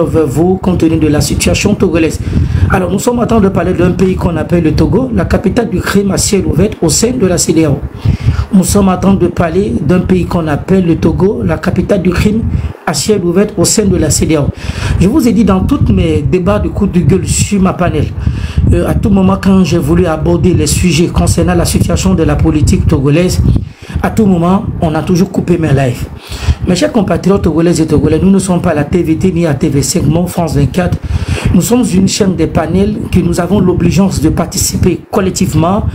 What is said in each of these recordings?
vers vous compte tenu de la situation togolaise. Alors nous sommes en train de parler d'un pays qu'on appelle le Togo, la capitale du crime à ciel ouvert au sein de la CEDEAO. Nous sommes en train de parler d'un pays qu'on appelle le Togo, la capitale du crime à ciel ouvert au sein de la CEDEAO. Je vous ai dit dans tous mes débats de coup de gueule sur ma panel, à tout moment quand j'ai voulu aborder les sujets concernant la situation de la politique togolaise, à tout moment, on a toujours coupé mes lives. Mes chers compatriotes togolais et togolais, nous ne sommes pas à la TVT ni à TV5, non France 24. Nous sommes une chaîne de panels que nous avons l'obligeance de participer collectivement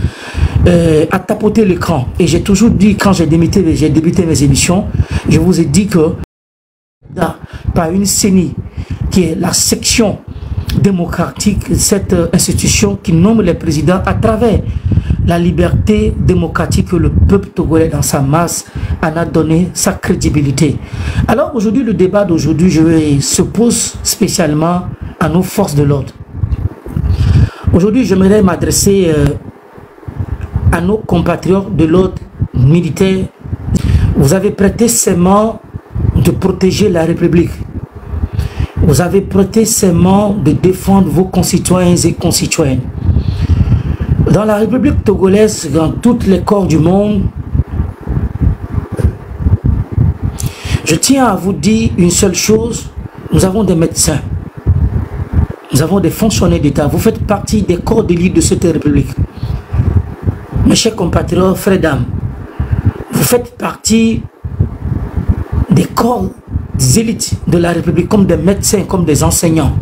à tapoter l'écran. Et j'ai toujours dit, quand j'ai débuté mes émissions, je vous ai dit que par une CENI, qui est la section démocratique, cette institution qui nomme les présidents à travers la liberté démocratique que le peuple togolais dans sa masse en a donné sa crédibilité. Alors aujourd'hui, le débat d'aujourd'hui se pose spécialement à nos forces de l'ordre. Aujourd'hui, j'aimerais m'adresser à nos compatriotes de l'ordre militaire. Vous avez prêté serment de protéger la République. Vous avez prêté serment de défendre vos concitoyens et concitoyennes. Dans la République togolaise, dans tous les corps du monde, je tiens à vous dire une seule chose, nous avons des médecins, nous avons des fonctionnaires d'État, vous faites partie des corps d'élite de cette République. Mes chers compatriotes, frères d'âme, vous faites partie des corps élites de la République, comme des médecins, comme des enseignants.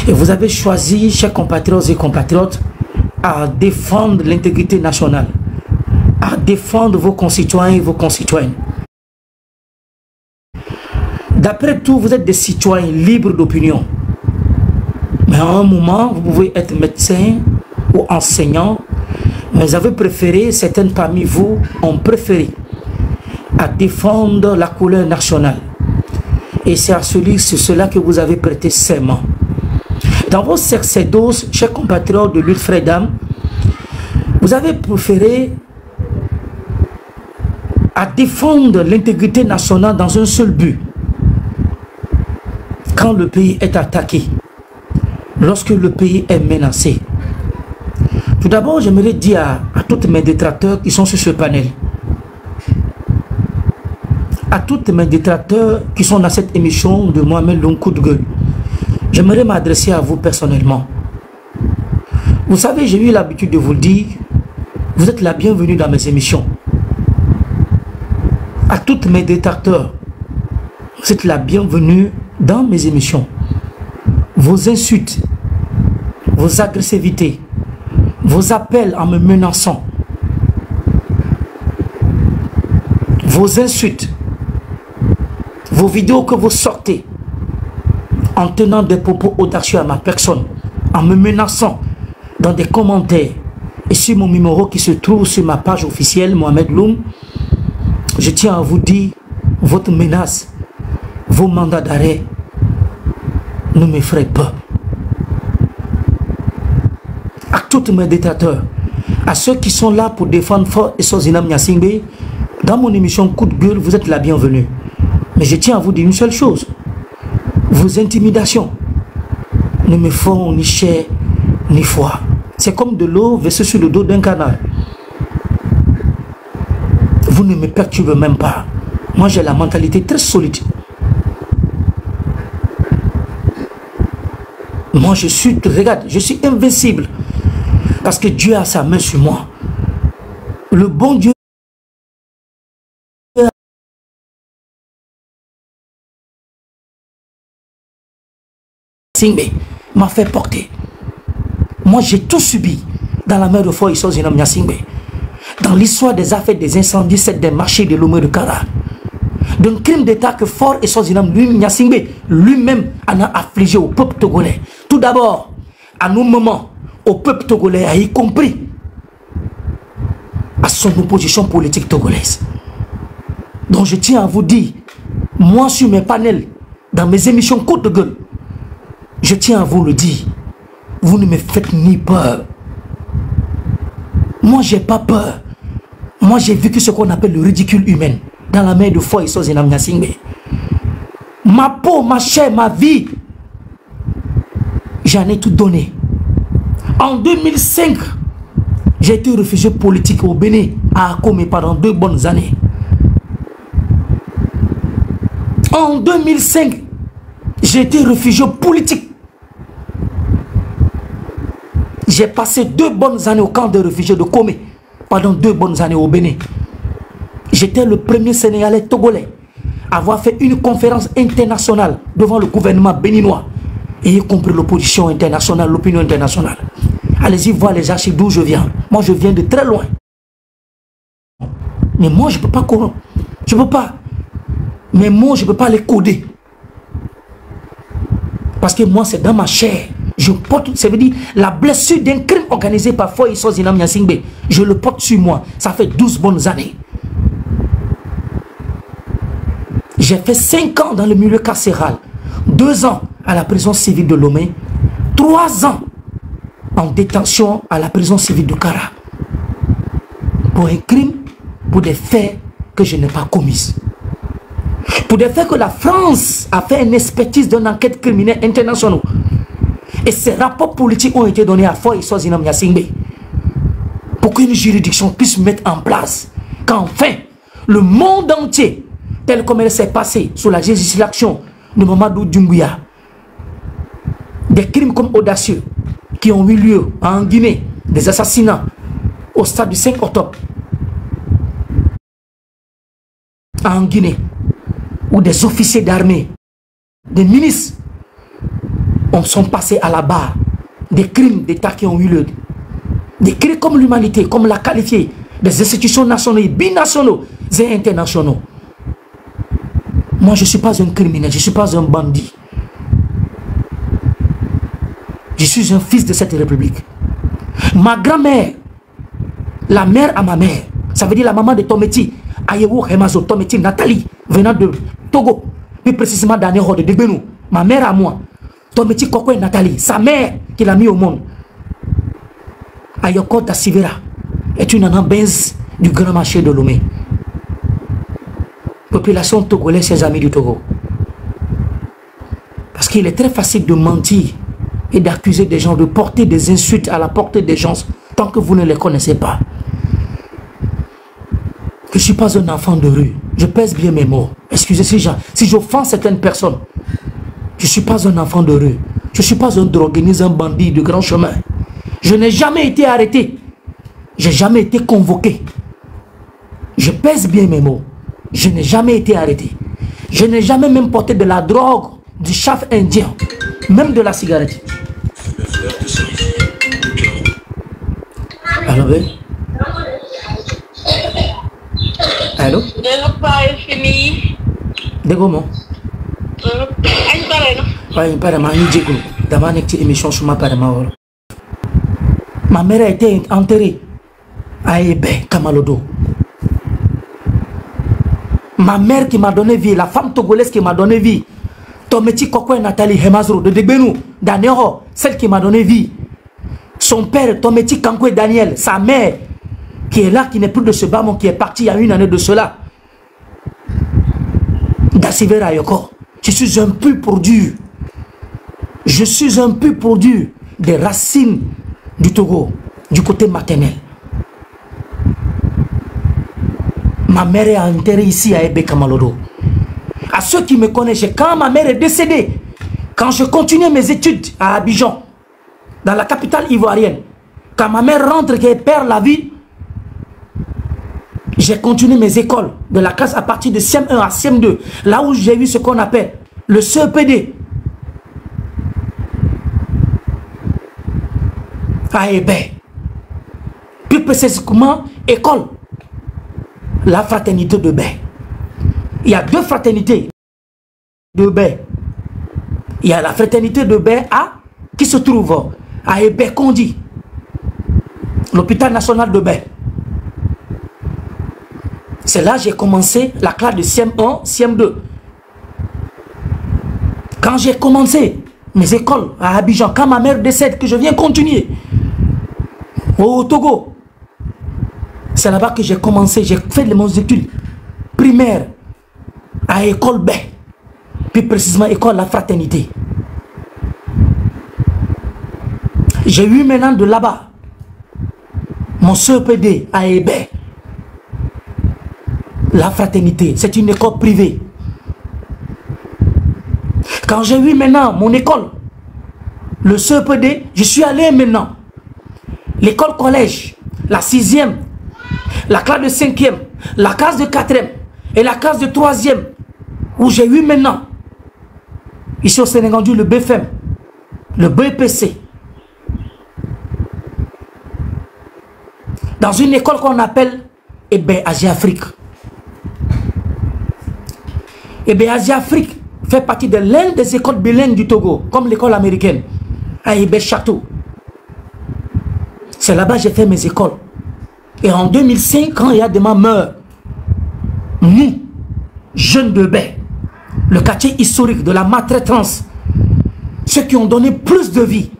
Et vous avez choisi, chers compatriotes et compatriotes, à défendre l'intégrité nationale, à défendre vos concitoyens et vos concitoyennes. D'après tout, vous êtes des citoyens libres d'opinion. Mais à un moment, vous pouvez être médecin ou enseignant, mais vous avez préféré, certaines parmi vous ont préféré à défendre la couleur nationale. Et c'est cela que vous avez prêté serment. Dans vos sacerdoces, chers compatriotes de lutte frères d'âme, vous avez préféré à défendre l'intégrité nationale dans un seul but. Quand le pays est attaqué, lorsque le pays est menacé. Tout d'abord, j'aimerais dire à tous mes détracteurs qui sont sur ce panel, à tous mes détracteurs qui sont dans cette émission de Mohamed Loum Coup de gueule, j'aimerais m'adresser à vous personnellement. Vous savez, j'ai eu l'habitude de vous le dire, vous êtes la bienvenue dans mes émissions. À tous mes détracteurs, vous êtes la bienvenue dans mes émissions. Vos insultes, vos agressivités, vos appels en me menaçant, vos insultes, vos vidéos que vous sortez en tenant des propos audacieux à ma personne, en me menaçant dans des commentaires et sur mon numéro qui se trouve sur ma page officielle Mohamed Loum, je tiens à vous dire, votre menace, vos mandats d'arrêt ne m'effraient pas. À tous mes détracteurs, à ceux qui sont là pour défendre Fort et Sozinam Nyasingbe, dans mon émission Coup de gueule, vous êtes la bienvenue. Mais je tiens à vous dire une seule chose. Vos intimidations ne me font ni chair ni foi. C'est comme de l'eau versée sur le dos d'un canard. Vous ne me perturbez même pas. Moi, j'ai la mentalité très solide. Moi, regarde, je suis invincible. Parce que Dieu a sa main sur moi. Le bon Dieu m'a fait porter. Moi, j'ai tout subi dans la mer de Fort et Sozinam Nyasingbe. Dans l'histoire des affaires des incendies, c'est des marchés de Lomé de Kara. D'un crime d'État que Fort et Sozinam Nyasingbe lui-même en a affligé au peuple togolais. Tout d'abord, à nos moments, au peuple togolais, y compris à son opposition politique togolaise. Donc je tiens à vous dire, moi sur mes panels, dans mes émissions Coup de gueule, je tiens à vous le dire, vous ne me faites ni peur. Moi, j'ai pas peur. Moi, j'ai vécu ce qu'on appelle le ridicule humain dans la mer de Fort et Sozinam Nyasingbe. Ma peau, ma chair, ma vie, j'en ai tout donné. En 2005, j'ai été réfugié politique au Bénin, à Akome, pendant 2 bonnes années. En 2005, j'ai été réfugié politique. J'ai passé 2 bonnes années au camp de réfugiés de Komé, pendant 2 bonnes années au Bénin. J'étais le premier Sénégalais togolais à avoir fait une conférence internationale devant le gouvernement béninois, et y compris l'opposition internationale, l'opinion internationale. Allez-y voir les archives d'où je viens. Moi, je viens de très loin. Mais moi, je ne peux pas courir. Je ne peux pas. Mais moi, je ne peux pas les coder. Parce que moi, c'est dans ma chair. Je porte, ça veut dire, la blessure d'un crime organisé par Foy Zinam Nyasingbe. Je le porte sur moi. Ça fait 12 bonnes années. J'ai fait 5 ans dans le milieu carcéral. 2 ans à la prison civile de Lomé. 3 ans en détention à la prison civile de Kara. Pour un crime, pour des faits que je n'ai pas commis. Pour des faits que la France a fait une expertise d'une enquête criminelle internationale. Et ces rapports politiques ont été donnés à Foy Zinam Nyasingbe. Pour qu'une juridiction puisse mettre en place. Qu'enfin, le monde entier, tel comme elle s'est passée sous la législation de Mamadou Doumbouya, des crimes comme audacieux qui ont eu lieu en Guinée, des assassinats au stade du 5 octobre en Guinée, où des officiers d'armée, des ministres sont passés à la barre, des crimes d'État qui ont eu lieu, des crimes comme l'humanité, comme l'a qualifié, des institutions nationales, binationaux et internationaux. Moi, je ne suis pas un criminel, je ne suis pas un bandit. Je suis un fils de cette république. Ma grand-mère, la mère à ma mère, ça veut dire la maman de Tometi, Ayewo Hemazo, Tometi Nathalie, venant de Togo, plus précisément d'Anéro de Degbenou, ma mère à moi, Tometi Kokwe Nathalie, sa mère qui l'a mis au monde, Ayoko Tassivera, est une anambèse du grand marché de Lomé. Population togolaise, ses amis du Togo. Parce qu'il est très facile de mentir et d'accuser des gens, de porter des insultes à la portée des gens tant que vous ne les connaissez pas. Je ne suis pas un enfant de rue. Je pèse bien mes mots. Excusez si j'offense certaines personnes. Je ne suis pas un enfant de rue. Je ne suis pas un drogué ni un bandit de grand chemin. Je n'ai jamais été arrêté. Je n'ai jamais été convoqué. Je pèse bien mes mots. Je n'ai jamais été arrêté. Je n'ai jamais même porté de la drogue, du chaf indien, même de la cigarette. Allô, ben? Allô? Le repas est fini. Comment? Ma mère a été enterrée à Ebe, Kamalodo. Ma mère qui m'a donné vie, la femme togolaise qui m'a donné vie, Tometi Kokwe Nathalie Hemazro de Degbenou, d'Anéro, celle qui m'a donné vie. Son père, Tometi Kankwe Daniel, sa mère, qui est là, qui n'est plus de ce bâton, qui est parti il y a 1 année de cela. Dassivera Yoko. Je suis un pur produit. Je suis un pur produit des racines du Togo, du côté maternel. Ma mère est enterrée ici à Ebe Kamalodo. À ceux qui me connaissent, quand ma mère est décédée, quand je continuais mes études à Abidjan, dans la capitale ivoirienne, quand ma mère rentre et qu'elle perd la vie, j'ai continué mes écoles de la classe à partir de CM1 à CM2, là où j'ai vu ce qu'on appelle le CEPD. À Ebe. Plus précisément, école. La fraternité de Bé. Il y a 2 fraternités de Bé. Il y a la fraternité de Bé A qui se trouve à Ebe Kondi, l'hôpital national de Bé. C'est là que j'ai commencé la classe de CM1, CM2. Quand j'ai commencé mes écoles à Abidjan, quand ma mère décède, que je viens continuer au Togo, c'est là-bas que j'ai commencé, j'ai fait mes études primaires à l'école B. plus précisément école La Fraternité. J'ai eu maintenant de là-bas mon CEPD à Hébert. La Fraternité, c'est une école privée. Quand j'ai eu maintenant mon école, le CEPD, je suis allé maintenant. L'école collège, la 6e, la classe de 5e, la classe de 4e et la classe de 3e, où j'ai eu maintenant, ici au Sénégal, le BFM, le BPC. Dans une école qu'on appelle Asie Afrique. Asie Afrique fait partie de l'une des écoles bilingues du Togo, comme l'école américaine, à Château. C'est là-bas que j'ai fait mes écoles. Et en 2005, quand Yadema meurt, nous, jeunes de Baie, le quartier historique de la maltraitance, ceux qui ont donné plus de vie,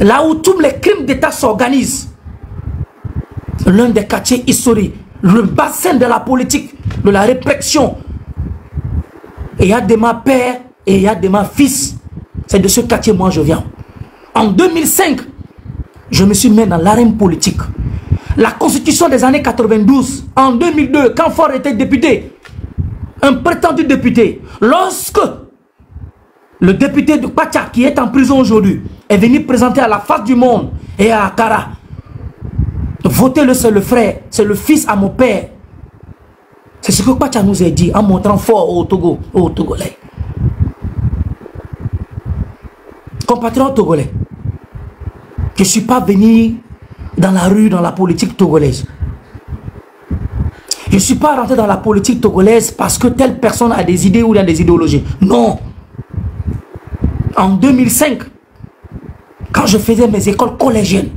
là où tous les crimes d'État s'organisent, l'un des quartiers historiques, le bassin de la politique, de la répression, et Yadema père et Yadema fils, c'est de ce quartier moi je viens. En 2005, je me suis mis dans l'arène politique. La constitution des années 92, en 2002, quand Faure était député, un prétendu député, lorsque le député de Pacha, qui est en prison aujourd'hui, est venu présenter à la face du monde et à Akara, votez-le, c'est le frère, c'est le fils à mon père. C'est ce que Pacha nous a dit en montrant fort au Togo, aux Togolais. Compatriotes togolais, je ne suis pas venu dans la rue, dans la politique togolaise. Je ne suis pas rentré dans la politique togolaise parce que telle personne a des idées ou a des idéologies. Non. En 2005, quand je faisais mes écoles collégiennes,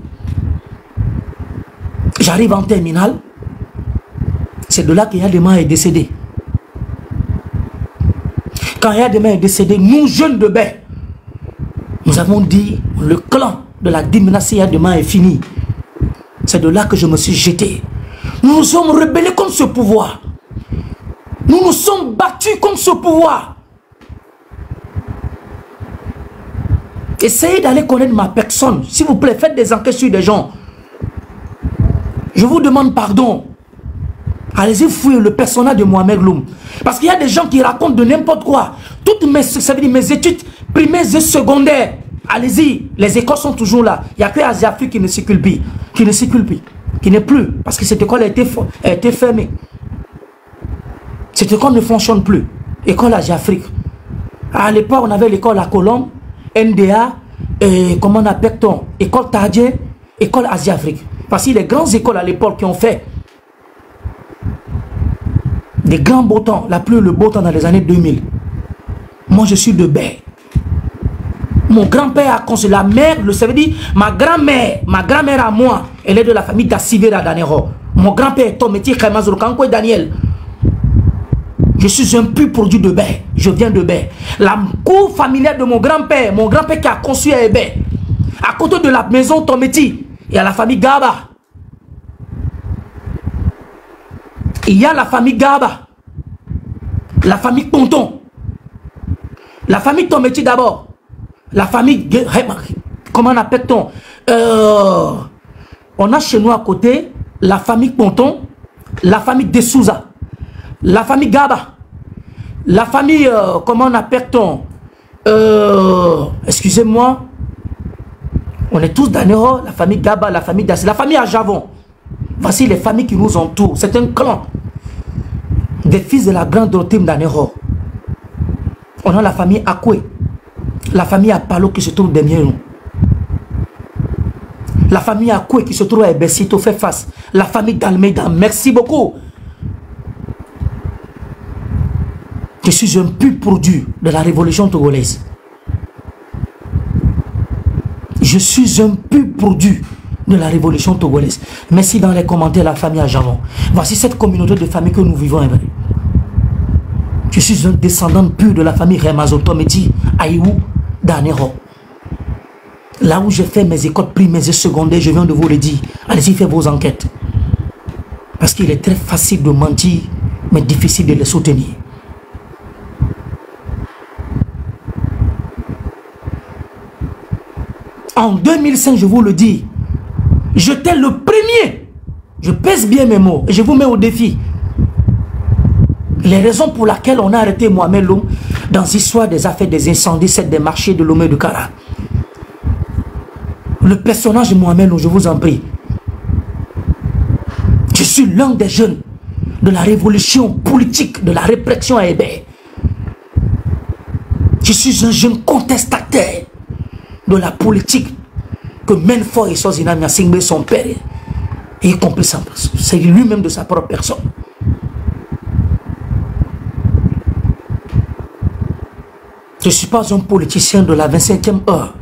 j'arrive en terminale, c'est de là que Yadema est décédé. Quand Yadema est décédé, nous jeunes de Baie, nous avons dit, le clan de la dynastie Yadema est fini. C'est de là que je me suis jeté. Nous nous sommes rebellés contre ce pouvoir. Nous nous sommes battus contre ce pouvoir. Essayez d'aller connaître ma personne. S'il vous plaît, faites des enquêtes sur des gens. Je vous demande pardon. Allez-y fouiller le personnage de Mohamed Loum. Parce qu'il y a des gens qui racontent de n'importe quoi. Toutes mes, ça veut dire mes études primaires et secondaires. Allez-y, les écoles sont toujours là. Il n'y a que Asie Afrique qui ne circule plus. Qui ne circule plus. Qui n'est plus. Parce que cette école a été fermée. Cette école ne fonctionne plus. École Asie Afrique. À l'époque, on avait l'école à Colombe, NDA, et comment on appelle-t-on, école Tadje, école Asie Afrique. Parce que les grandes écoles à l'époque qui ont fait des grands beaux temps, la pluie, le beau temps dans les années 2000. Moi, je suis de Baie. Mon grand-père a construit la mère, ça veut dire ma grand-mère à moi, elle est de la famille d'Assivera Danero. Mon grand-père est Tometi Khemazoro Kanko et Daniel. Je suis un pur produit de Baie. Je viens de Baie. La cour familiale de mon grand-père qui a construit à Baie, à côté de la maison Tometi, il y a la famille Gaba. Il y a la famille Gaba, la famille Ponton, la famille Tometi d'abord. La famille, comment on appelle-t-on, on a chez nous à côté la famille Ponton, la famille Dessouza, la famille Gaba, la famille, comment on appelle-t-on, excusez-moi, on est tous d'Anero, la famille Gaba, la famille Dassé, la famille Ajavon. Voici les familles qui nous entourent. C'est un clan des fils de la grande Dorothée d'Anero. On a la famille Akwe. La famille Apalo qui se trouve derrière nous. La famille Akwe qui se trouve à Ebessito fait face. La famille d'Almeida, merci beaucoup. Je suis un pur produit de la révolution togolaise. Je suis un pur produit de la révolution togolaise. Merci dans les commentaires la famille Ajavon. Voici cette communauté de familles que nous vivons. Je suis un descendant pur de la famille Remazo Tometi, Aïou, Danero. Là où j'ai fait mes écoles primaires et secondaires, je viens de vous le dire. Allez-y faire vos enquêtes. Parce qu'il est très facile de mentir mais difficile de les soutenir. En 2005, je vous le dis, j'étais le premier, je pèse bien mes mots, et je vous mets au défi. Les raisons pour lesquelles on a arrêté Mohamed Loum dans l'histoire des affaires des incendies, celle des marchés de Lomé de Kara. Le personnage de Mohamed Loum, je vous en prie. Je suis l'un des jeunes de la révolution politique, de la répression à Hébert. Je suis un jeune contestataire de la politique que Menfor et Sozina Nyasingbe, son père, et y compris c'est lui-même de sa propre personne. Je ne suis pas un politicien de la 25e heure.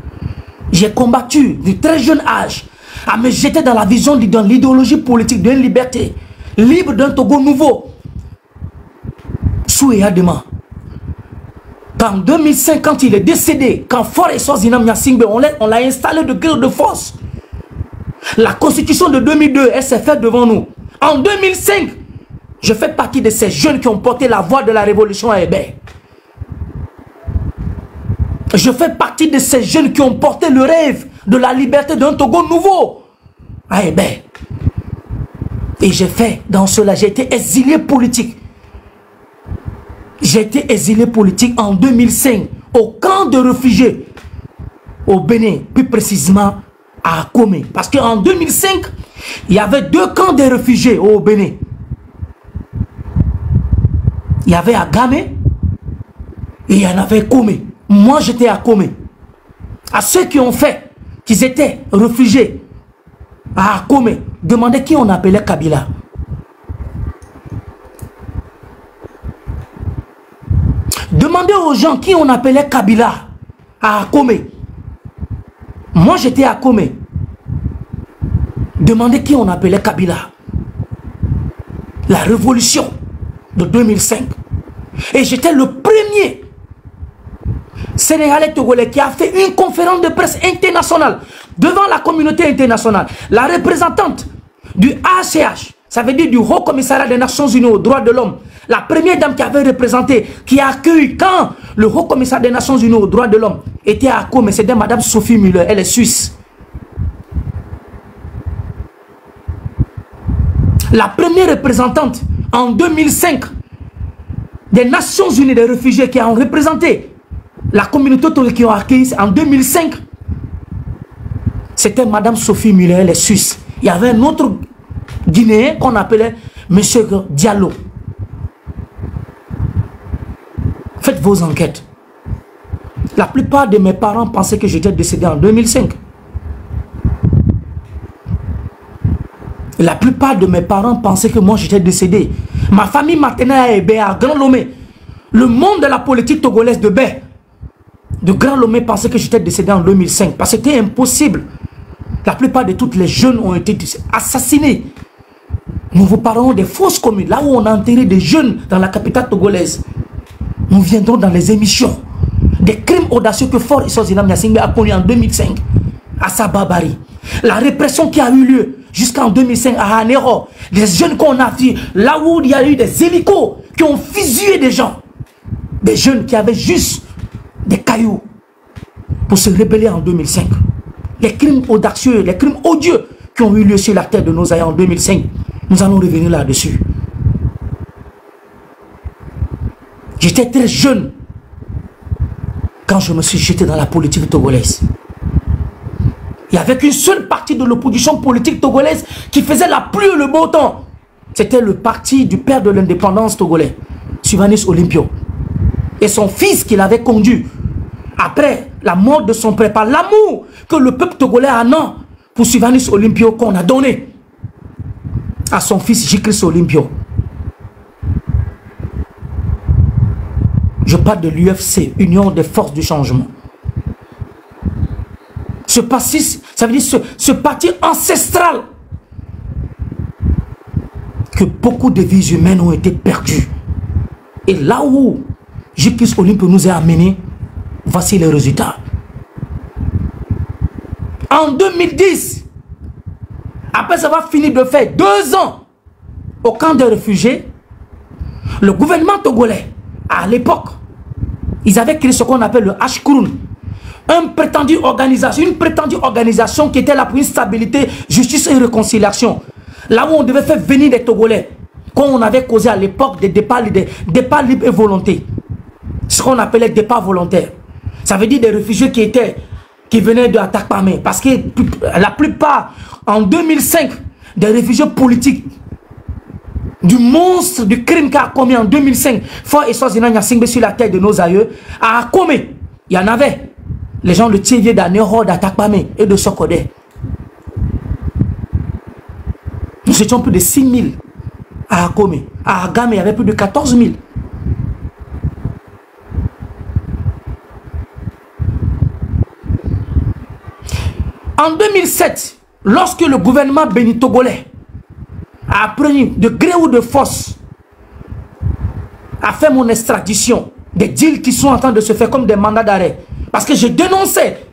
J'ai combattu du très jeune âge à me jeter dans la vision, dans l'idéologie politique d'une liberté, libre d'un Togo nouveau. Sous Eyadema. En 2005, quand il est décédé, quand Fort et Sozina Nyasingbe, on l'a installé de guerre de force. La constitution de 2002, elle s'est faite devant nous. En 2005, je fais partie de ces jeunes qui ont porté la voix de la révolution à Hébert. Je fais partie de ces jeunes qui ont porté le rêve de la liberté d'un Togo nouveau à Hébert. Et j'ai fait dans cela, j'ai été exilé politique. J'ai été exilé politique en 2005 au camp de réfugiés au Bénin, plus précisément à Akome. Parce qu'en 2005, il y avait 2 camps de réfugiés au Bénin. Il y avait Agame et il y en avait Akome. Moi, j'étais à Akome. À ceux qui ont fait qu'ils étaient réfugiés à Akome, demandez qui on appelait Kabila. Demandez aux gens qui on appelait Kabila à Akome. Moi, j'étais à Akome. Demandez qui on appelait Kabila. La révolution de 2005. Et j'étais le premier Sénégalais togolais qui a fait une conférence de presse internationale devant la communauté internationale. La représentante du ACH, ça veut dire du Haut Commissariat des Nations Unies aux droits de l'homme, la première dame qui avait représenté, qui a accueilli quand le Haut Commissariat des Nations Unies aux droits de l'homme était à Akome, c'était Madame Sophie Müller, elle est suisse. La première représentante en 2005 des Nations Unies des réfugiés qui ont représenté la communauté qui ont accueilli en 2005, c'était Madame Sophie Müller, elle est suisse. Il y avait un autre Guinéen qu'on appelait Monsieur Diallo. Faites vos enquêtes. La plupart de mes parents pensaient que j'étais décédé en 2005. La plupart de mes parents pensaient que moi j'étais décédé. Ma famille maternelle à Hébert, à Grand Lomé. Le monde de la politique togolaise de Bé, de Grand Lomé, pensait que j'étais décédé en 2005. Parce que c'était impossible. La plupart de toutes les jeunes ont été assassinés. Nous vous parlons des fausses communes, là où on a enterré des jeunes dans la capitale togolaise. Nous viendrons dans les émissions. Des crimes audacieux que Fort Sozina Nyasingbe a connu en 2005 à sa barbarie. La répression qui a eu lieu jusqu'en 2005 à Hanero. Les jeunes qu'on a vu, là où il y a eu des hélicos qui ont fusillé des gens. Des jeunes qui avaient juste des cailloux pour se rebeller en 2005. Les crimes audacieux, les crimes odieux qui ont eu lieu sur la terre de nos aïeux en 2005. Nous allons revenir là-dessus. J'étais très jeune quand je me suis jeté dans la politique togolaise. Il n'y avait qu'une seule partie de l'opposition politique togolaise qui faisait la pluie et le beau temps. C'était le parti du père de l'indépendance togolais, Sylvanus Olympio. Et son fils qu'il avait conduit après la mort de son père, par l'amour que le peuple togolais a non pour Sylvanus Olympio qu'on a donné à son fils J-Christ Olympio. Je parle de l'UFC, Union des forces du changement. Ce parti, ça veut dire ce parti ancestral que beaucoup de vies humaines ont été perdues. Et là où J-Christ Olympio nous a amenés, voici les résultats. En 2010, après avoir fini de faire 2 ans au camp des réfugiés, Le gouvernement togolais, à l'époque, ils avaient créé ce qu'on appelle le H-Kroun, une prétendue organisation qui était là pour une stabilité, justice et réconciliation. Là où on devait faire venir des Togolais, quand on avait causé à l'époque des départs libres et volontés. Ce qu'on appelait départs volontaires. Ça veut dire des réfugiés qui venaient de Atakpamé. Parce que la plupart, en 2005, des réfugiés politiques, du monstre, du crime qu'a commis en 2005, Fort et Sozina Nyasingbe sur la tête de nos aïeux, à Akome, il y en avait. Les gens de Thiévier, d'Anéro, d'Atakpamé et de Sokodé. Nous étions plus de 6 000 à Akome. À Agame, il y avait plus de 14 000. En 2007, lorsque le gouvernement béni-togolais a appris de gré ou de force à faire mon extradition, des deals qui sont en train de se faire comme des mandats d'arrêt, parce que je dénonçais.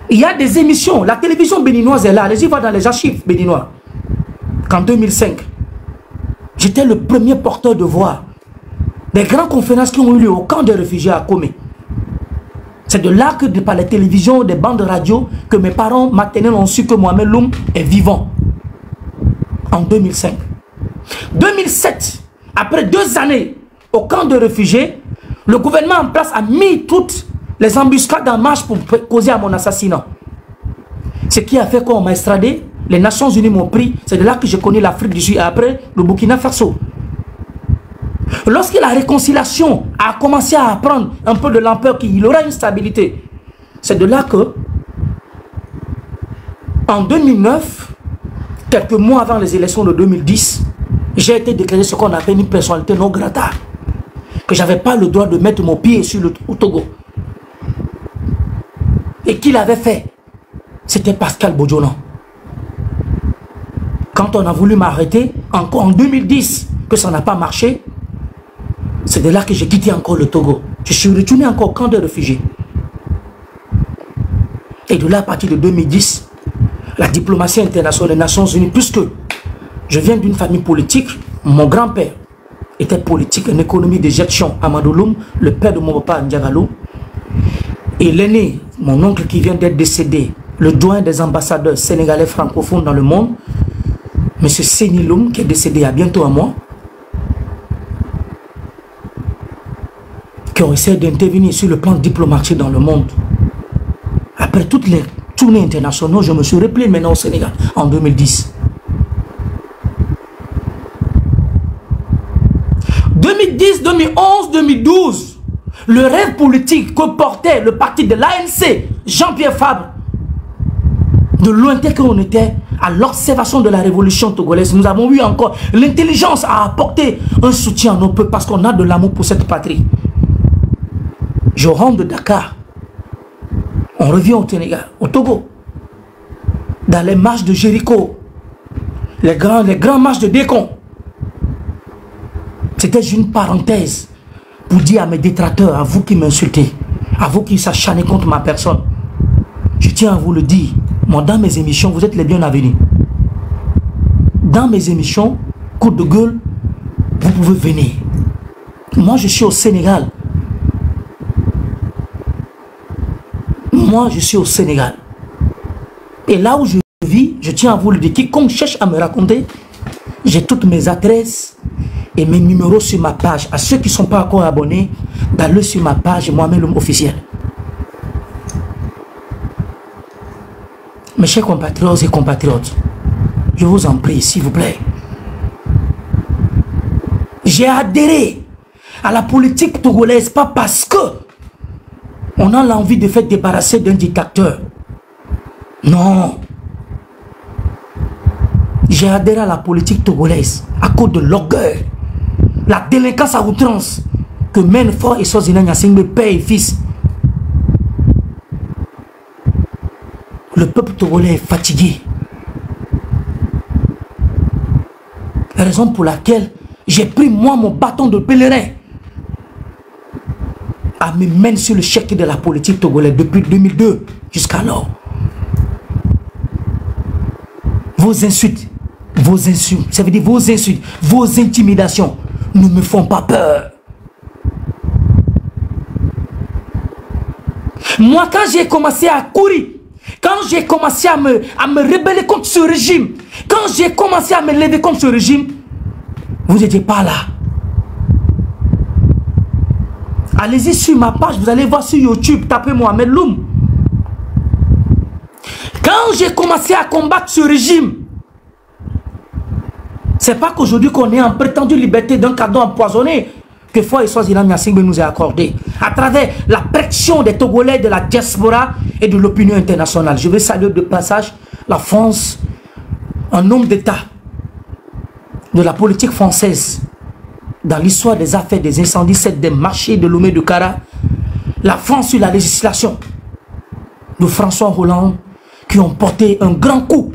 Il y a des émissions, la télévision béninoise est là, allez-y voir dans les archives béninois, qu'en 2005, j'étais le premier porteur de voix des grandes conférences qui ont eu lieu au camp des réfugiés à Komé. C'est de là que par les télévisions, des bandes de radio, que mes parents maternels ont su que Mohamed Loum est vivant. En 2005. 2007, après 2 années au camp de réfugiés, le gouvernement en place a mis toutes les embuscades en marche pour causer à mon assassinat. Ce qui a fait qu'on m'a extradé, les Nations Unies m'ont pris, c'est de là que je connais l'Afrique du Sud et après le Burkina Faso. Lorsque la réconciliation a commencé à prendre un peu de l'ampleur, qu'il y aura une stabilité, c'est de là que, en 2009, quelques mois avant les élections de 2010, j'ai été déclaré ce qu'on appelle une personnalité non grata, que je n'avais pas le droit de mettre mon pied sur le Togo. Et qui l'avait fait? C'était Pascal Bodjonan. Quand on a voulu m'arrêter, encore en 2010, que ça n'a pas marché, c'est de là que j'ai quitté encore le Togo. Je suis retourné encore au camp de réfugiés. Et de là, à partir de 2010, la diplomatie internationale des Nations Unies, puisque je viens d'une famille politique, mon grand-père était politique en économie de gestion, Amadou Loum, le père de mon papa Ndiagalo, et l'aîné, mon oncle qui vient d'être décédé, le doyen des ambassadeurs sénégalais francophones dans le monde, M. Séni Loum, qui est décédé il y a bientôt un mois, qui ont essayé d'intervenir sur le plan diplomatique dans le monde. Après toutes les tournées internationales, je me suis replié maintenant au Sénégal en 2010. 2010, 2011, 2012, le rêve politique que portait le parti de l'ANC, Jean-Pierre Fabre, de lointain qu'on était à l'observation de la révolution togolaise, nous avons eu encore l'intelligence à apporter un soutien à nos peuples parce qu'on a de l'amour pour cette patrie. Je rentre de Dakar, on revient au Sénégal, au Togo, dans les marches de Jéricho, les grands marches de Décon. C'était une parenthèse pour dire à mes détracteurs, à vous qui m'insultez, à vous qui s'acharnez contre ma personne, je tiens à vous le dire, moi dans mes émissions, vous êtes les bienvenus. Dans mes émissions, coup de gueule, vous pouvez venir. Moi je suis au Sénégal. Moi, je suis au Sénégal. Et là où je vis, je tiens à vous le dire, quiconque cherche à me raconter, j'ai toutes mes adresses et mes numéros sur ma page. À ceux qui ne sont pas encore abonnés, d'aller sur ma page, Mohamed Loum officiel. Mes chers compatriotes et compatriotes, je vous en prie, s'il vous plaît. J'ai adhéré à la politique togolaise, pas parce que on a l'envie de faire débarrasser d'un dictateur. Non. J'ai adhéré à la politique togolaise à cause de l'orgueil, la délinquance à outrance que mènent Fort et Sozina Nyasingbe, père et fils. Le peuple togolais est fatigué. La raison pour laquelle j'ai pris moi mon bâton de pèlerin à me mener sur le chèque de la politique togolaise depuis 2002 jusqu'alors. Vos insultes, Vos insultes, ça veut dire vos insultes, vos intimidations ne me font pas peur. Moi, quand j'ai commencé à courir, quand j'ai commencé à me rebeller contre ce régime, quand j'ai commencé à me lever contre ce régime, vous n'étiez pas là. Allez-y sur ma page, vous allez voir sur YouTube, tapez Mohamed Loum. Quand j'ai commencé à combattre ce régime, c'est pas qu'aujourd'hui qu'on est en prétendue liberté d'un cadeau empoisonné que Foy Swaziland Gnassingbé nous a accordé à travers la pression des Togolais, de la diaspora et de l'opinion internationale. Je vais saluer de passage la France, un homme d'État de la politique française dans l'histoire des affaires des incendies, celle des marchés de Lomé de Kara, la France sur la législation de François Hollande qui ont porté un grand coup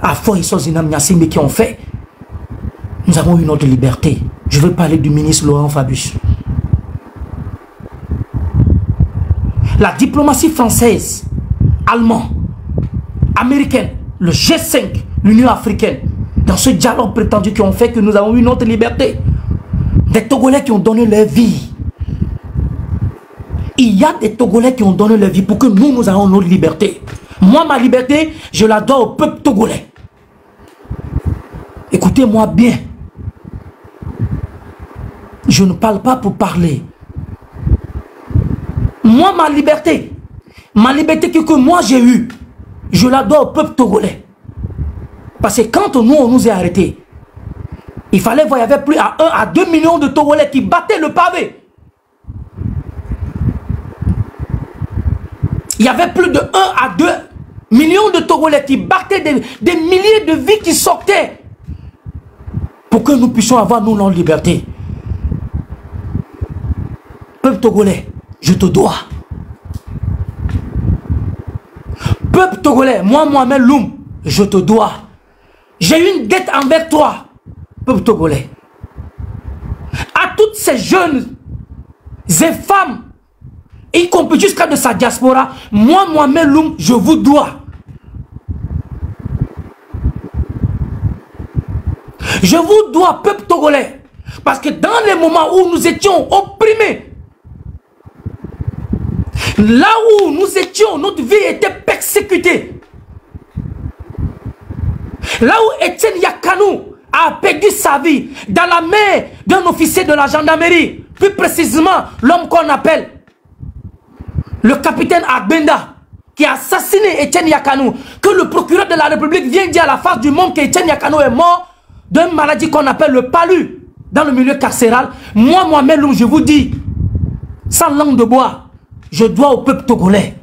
à Foy Swaziland Gnassingbé qui ont fait. Nous avons eu notre liberté. Je veux parler du ministre Laurent Fabius. La diplomatie française, allemande, américaine, le G5, l'Union africaine, dans ce dialogue prétendu qui ont fait que nous avons eu notre liberté. Des Togolais qui ont donné leur vie. Il y a des Togolais qui ont donné leur vie pour que nous ayons notre liberté. Moi, ma liberté, je la dois au peuple togolais. Écoutez-moi bien. Je ne parle pas pour parler. Moi, ma liberté que moi j'ai eue, je la dois au peuple togolais. Parce que quand nous, on nous a arrêtés, il fallait voir, il y avait plus à 1 à 2 millions de Togolais qui battaient le pavé. Il y avait plus de 1 à 2 millions de Togolais qui battaient des milliers de vies qui sortaient pour que nous puissions avoir, nous, notre liberté. Peuple togolais, je te dois. Peuple togolais, moi, Mohamed Loum, je te dois. J'ai une dette envers toi, peuple togolais. À toutes ces jeunes et femmes, y compris jusqu'à de sa diaspora, moi, Mohamed Loum, je vous dois. Je vous dois, peuple togolais, parce que dans les moments où nous étions opprimés, là où nous étions, notre vie était persécutée. Là où Etienne Yakanou a perdu sa vie dans la main d'un officier de la gendarmerie, plus précisément l'homme qu'on appelle le capitaine Agbenda, qui a assassiné Etienne Yakanou, que le procureur de la République vient dire à la face du monde qu'Etienne Yakanou est mort d'une maladie qu'on appelle le palu dans le milieu carcéral. Moi, Mohamed Loum, je vous dis, sans langue de bois, je dois au peuple togolais.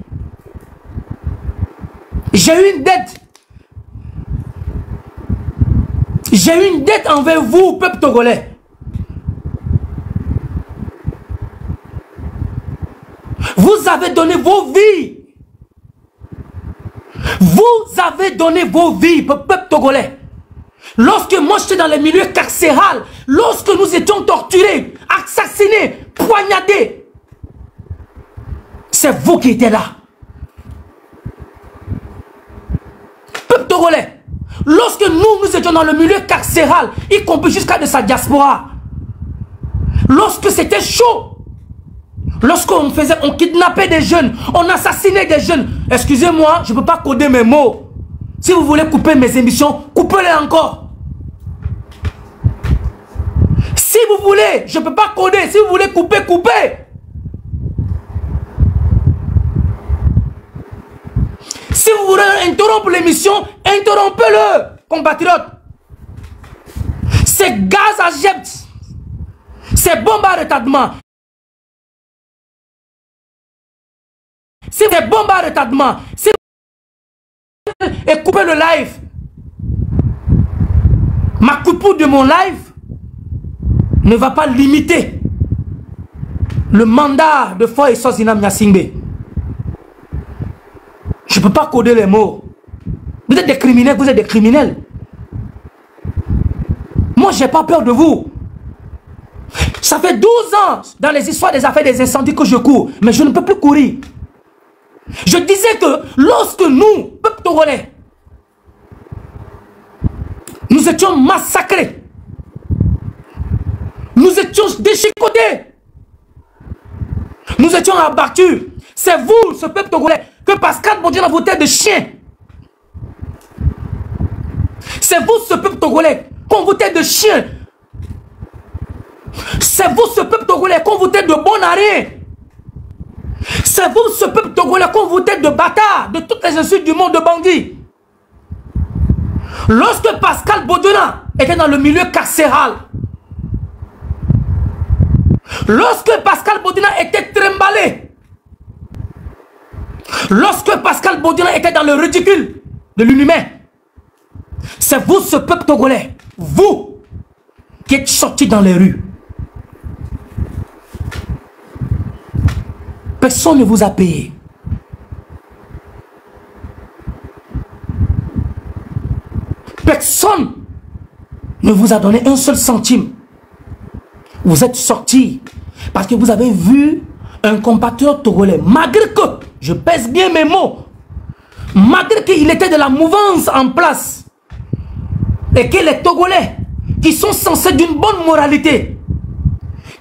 J'ai eu une dette. J'ai une dette envers vous, peuple togolais. Vous avez donné vos vies. Vous avez donné vos vies, peuple togolais. Lorsque moi j'étais dans les milieux carcérales, lorsque nous étions torturés, assassinés, poignardés, c'est vous qui étiez là. Peuple togolais, lorsque nous étions dans le milieu carcéral, y compris jusqu'à de sa diaspora, lorsque c'était chaud, lorsqu'on kidnappait des jeunes, on assassinait des jeunes, excusez-moi, je ne peux pas coder mes mots. Si vous voulez couper mes émissions, coupez-les encore. Si vous voulez, je ne peux pas coder, si vous voulez couper, coupez. Si vous voulez interrompre l'émission, interrompez-le, compatriotes. C'est gaz à jet, c'est bombe à retardement. C'est des bombes à retardement. Et coupez le live. Ma coupure de mon live ne va pas limiter le mandat de Foy Swaziland Gnassingbé. Je ne peux pas coder les mots. Vous êtes des criminels, vous êtes des criminels. Moi, je n'ai pas peur de vous. Ça fait 12 ans dans les histoires des affaires des incendies que je cours, mais je ne peux plus courir. Je disais que lorsque nous, peuple togolais, Nous étions massacrés. Nous étions déchiquetés. Nous étions abattus. C'est vous, ce peuple togolais, que Pascal Bodian a voté de chien. C'est vous, ce peuple togolais, qu'on votait de chien. C'est vous, ce peuple togolais, qu'on votait de bon arrêt. C'est vous, ce peuple togolais, qu'on votait de bâtard, de toutes les insultes du monde, de bandits. Lorsque Pascal Bodian était dans le milieu carcéral, lorsque Pascal Bodian était trimballé, lorsque Pascal Bodian était dans le ridicule de l'inhumain, c'est vous, ce peuple togolais, vous, qui êtes sortis dans les rues. Personne ne vous a payé. Personne ne vous a donné un seul centime. Vous êtes sortis parce que vous avez vu un compatriote togolais, malgré que, je pèse bien mes mots, malgré qu'il était de la mouvance en place, et que les Togolais, qui sont censés d'une bonne moralité,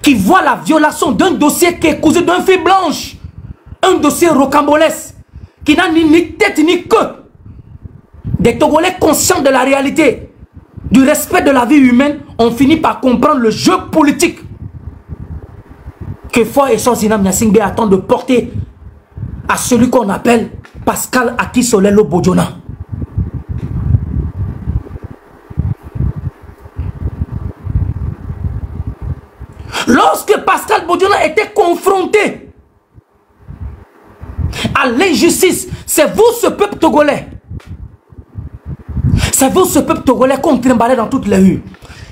qui voient la violation d'un dossier qui est cousu d'une fille blanche, un dossier rocambolesque, qui n'a ni tête ni queue, des Togolais conscients de la réalité, du respect de la vie humaine, ont fini par comprendre le jeu politique que Foy et Sosina Nyasingbe attendent de porter à celui qu'on appelle Pascal Akisolelo Bodian. Lorsque Pascal Bodian était confronté à l'injustice, c'est vous, ce peuple togolais. C'est vous, ce peuple togolais, qu'on trimballait dans toutes les rues.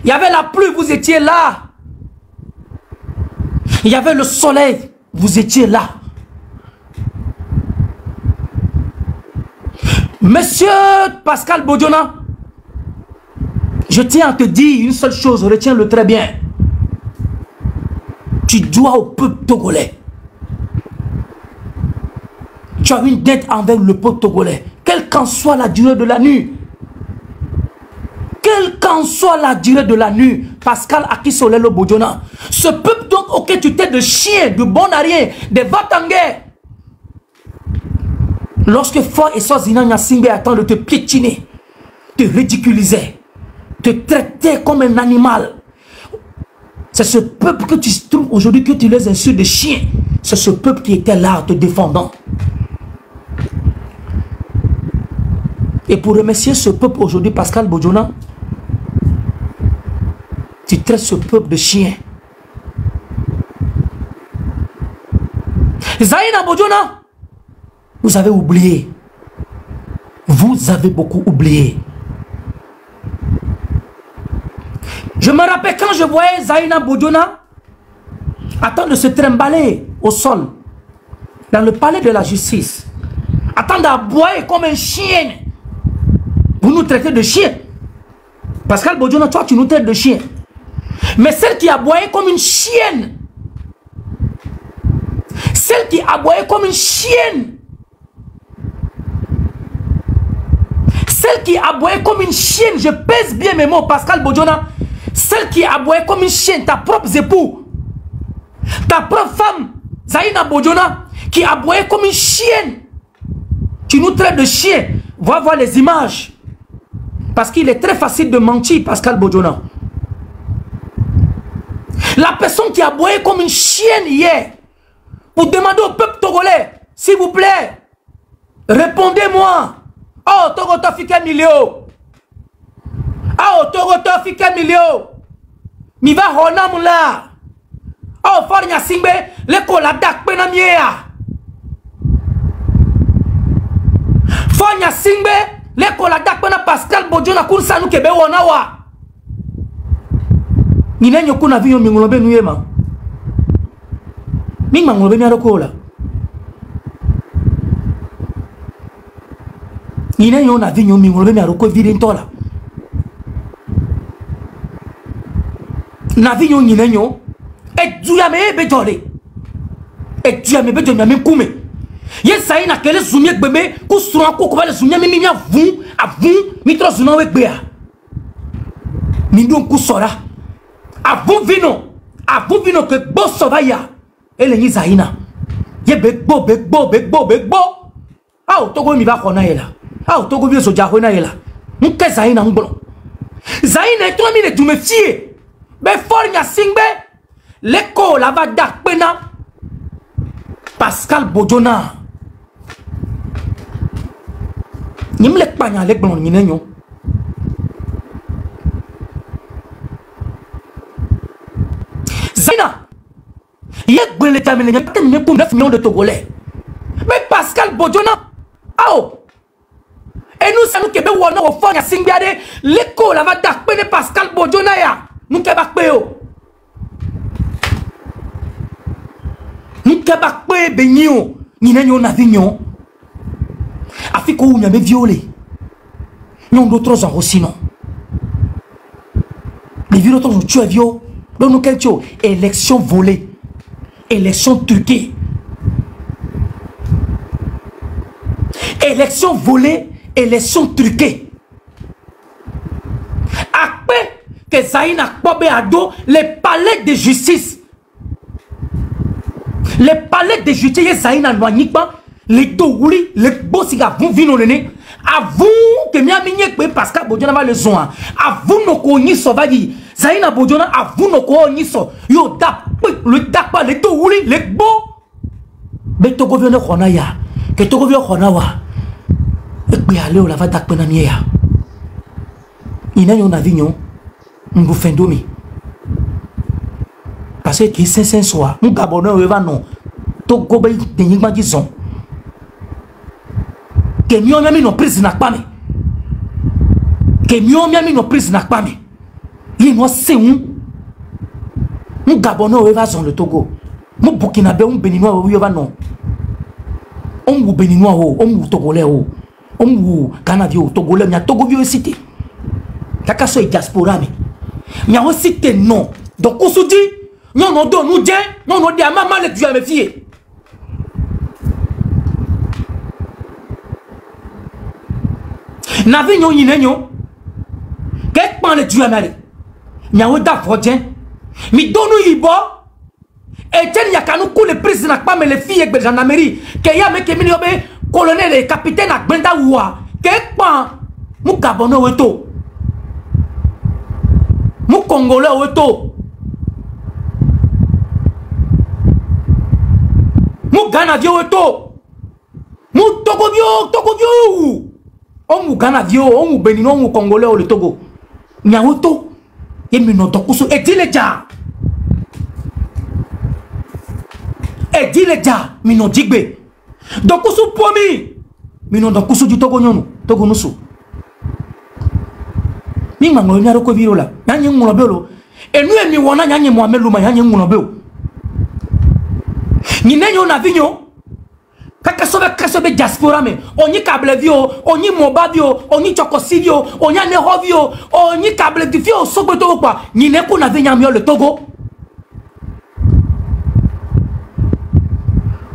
Il y avait la pluie, vous étiez là. Il y avait le soleil, vous étiez là. Monsieur Pascal Bodian, je tiens à te dire une seule chose, retiens-le très bien. Tu dois au peuple togolais. Tu as une dette envers le peuple togolais. Quelle qu'en soit la durée de la nuit. Quelle qu'en soit la durée de la nuit. Pascal Akisolelo Bodian. Ce peuple donc auquel tu t'es de chien, de bon à rien, de va-t-en-guerre. Lorsque Foy et Sosina Nyasingbe attendent de te piétiner, te ridiculiser, te traiter comme un animal. C'est ce peuple que tu trouves aujourd'hui, que tu les insultes de chiens. C'est ce peuple qui était là te défendant. Et pour remercier ce peuple aujourd'hui, Pascal Bodian, tu traites ce peuple de chien. Zaina Bodian, vous avez oublié. Vous avez beaucoup oublié. Je me rappelle quand je voyais Zaina Bodian attendre de se trimballer au sol dans le palais de la justice, attendre à aboyer comme un chien. Vous nous traitez de chien. Pascal Bodian, toi tu nous traites de chien. Mais celle qui aboyait comme une chienne, celle qui aboyait comme une chienne, celle qui aboyait comme une chienne, je pèse bien mes mots, Pascal Bodian, celle qui aboyait comme une chienne, ta propre époux, ta propre femme, Zaina Bodian, qui aboyait comme une chienne. Tu nous traites de chien. Va voir les images. Parce qu'il est très facile de mentir, Pascal Bodian. La personne qui aboyait comme une chienne hier, pour demander au peuple togolais, s'il vous plaît, répondez-moi. Oh, Togoto Fika Milio. Oh, Togoto Fika Milio. Mi va honam la. Oh, for Nyasingbe, le kola dak penamia. For Nyasingbe, le kola dak pena Pascal Bodian kun sanu kebe wonawa. Ni nenyo kuna viyo mingolobe nuyema. Ming mangolobe ni arokola. Ni nenyo na viyo mingolobe mi aroko vide ntola. Na viyo ni nenyo et duyame bejole. Et duyame bejole na mekume. Yes sai na kele zumie gbeme ku suran ko ko ba le zumie mi mi avun avun mi tro sunan we gbe a. Mindon kusora. Avon vino que boss sovaya. Elle ni Zaina. Ye begbo. Ah, Togo mi va kona yela. Ah, Togo vi so jahona yela. Nke Zaina ngbo. Zaina et toi mi ne tu me fie. Be for nya singbe. Leko la va dak pena. Pascal Bojona. Nim lek panya lek blon ni nenyo. Zaina. Yek ben l'état mais il y a pour 9 millions de Togolais. Mais Pascal Bojona. Oh. Et nous ça nous kebe wona au fond ya singbiade l'école la va dakpene Pascal Bojona ya. Nous keba kpeo. Nous keba kpe benyo. Ni nenyo na vignon. Afiko ou nyame violé. Non d'autres en aussi non. Les violents ont tué viol. Donc nous quel chose élection volée. Élection truquée. Élection volée, élection truquée. Après que Zaina Kobe Ado, les palais de justice. Les palais de justice, Zaina Noanikba, les Dogouli, les Bossiga, vous venez au nez. Avant que Miamigné Pascal Bojona va le zoin. Avant nos cognis sauvages. Zaina Bojona, avant nos cognis sauvages. Yo dap, le dapa, les Dogouli, les Bo. Mais Togo vient de Honaya. Que Togo vient de Honawa. Et puis allez, on la va d'Akpenamia. Il y a un avignon. On vous fait domi. Parce que c'est 500 soirs. Nous Gabonais, on va non. Togo bay denigma disons. Que mieux on a mis nos prises n'a pas. Que mieux on a mis nos prises n'a pas. Il nous c'est où. Nous Gabonais, on va dans le Togo. Nous Burkinabé, on Béninois, on va non. On vous Béninois, on vous Togolais. On vous Canavio, Togolais, il y a Togo vieux cité. Kakaso et diaspora, mais il y a aussi des noms. Donc, on se dit, non, non, non, nous, non, non, dit à maman, les dieux à me fier. N'avez non, non, qu'est-ce que les dieux à me il y a un d'afrodien, mais donne-nous y boire. Et tiens, il y a qu'à nous couler les prises n'a pas, mais les filles avec les gendarmeries, qu'il y a mes kémini, colonel et capitaine à Benda Oua, qu'est-ce que nous Gabonais ou tout? Nous Congolais ou tout? Nous Ganavio ou tout? Nous Togobio! On nous Ganavio, on nous Béninois, on nous Congolais ou le Togo. Niaoto, et nous Tokusu, et dis les gars. Et dis les gars, nous digbe. Donc, on se promet. Mais non, donc, on se dit Togo Nyono, Togo Nusu. Ni mango ni aroko virola. Yanyi ngulobelo. Et nous, ni wana yanyi muameluma yanyi ngulobelo. Ni nenyo na vinyo. Kakasobe diaspora me. Oni kable vio, oni moba vio, oni chokosi vio, oni aneho vio, oni kable vio, sobe Togo kwa. Ni neko na vinyamio le Togo.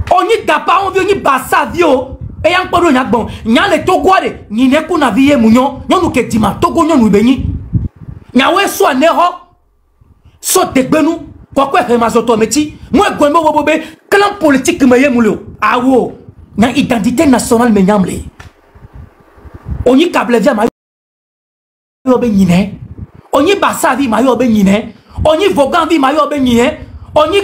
Oni dapa on vio ni basa vio e yang podo nyak bon nya le Togo de ni ne ku na vie munyo nyonu ke dima Togo nyonu benyi nya we so aneho so degbenu kokwe he mazoto meti mo egwembe wo bobe clan politique me ye mulo awo nya identité nationale me nyamle oni kable via ma yo be nyine oni basa vi ma yo be nyine oni vogan vi ma yo be nyine oni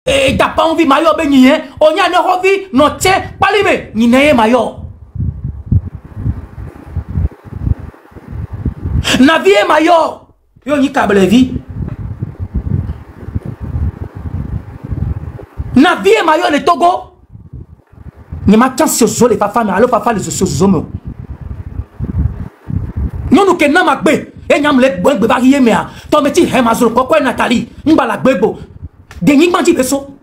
et t'as pas envie mayo ben ni on y a ne envie non tiens pas libé ni ne mayo na vie mayo yo ni câble vie na vie mayo le Togo ni ma chance sur les femme alors papa les sur non nous que na magbe e nyam le bon be ba yé mais to meti he mazur ko Nathalie mbala gbego Denigba di beso.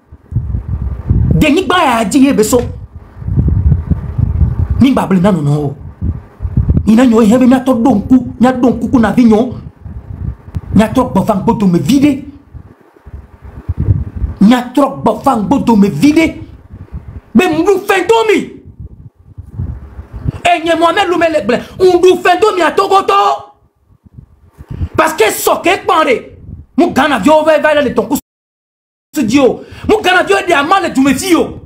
Denigba ya di beso. Ni babli na no. Ina nyo hebe na to donku, nya donku ku na vinyo. Nya trok bofang boto me vide. Nya trok bofang boto me vide. Be mbu fentomi. Enye Mohamed Lumele ble, undu fentomi a Togoto. parce que soke pare mu gana vio va le ton coup studio mu gana vio de amal tu me fio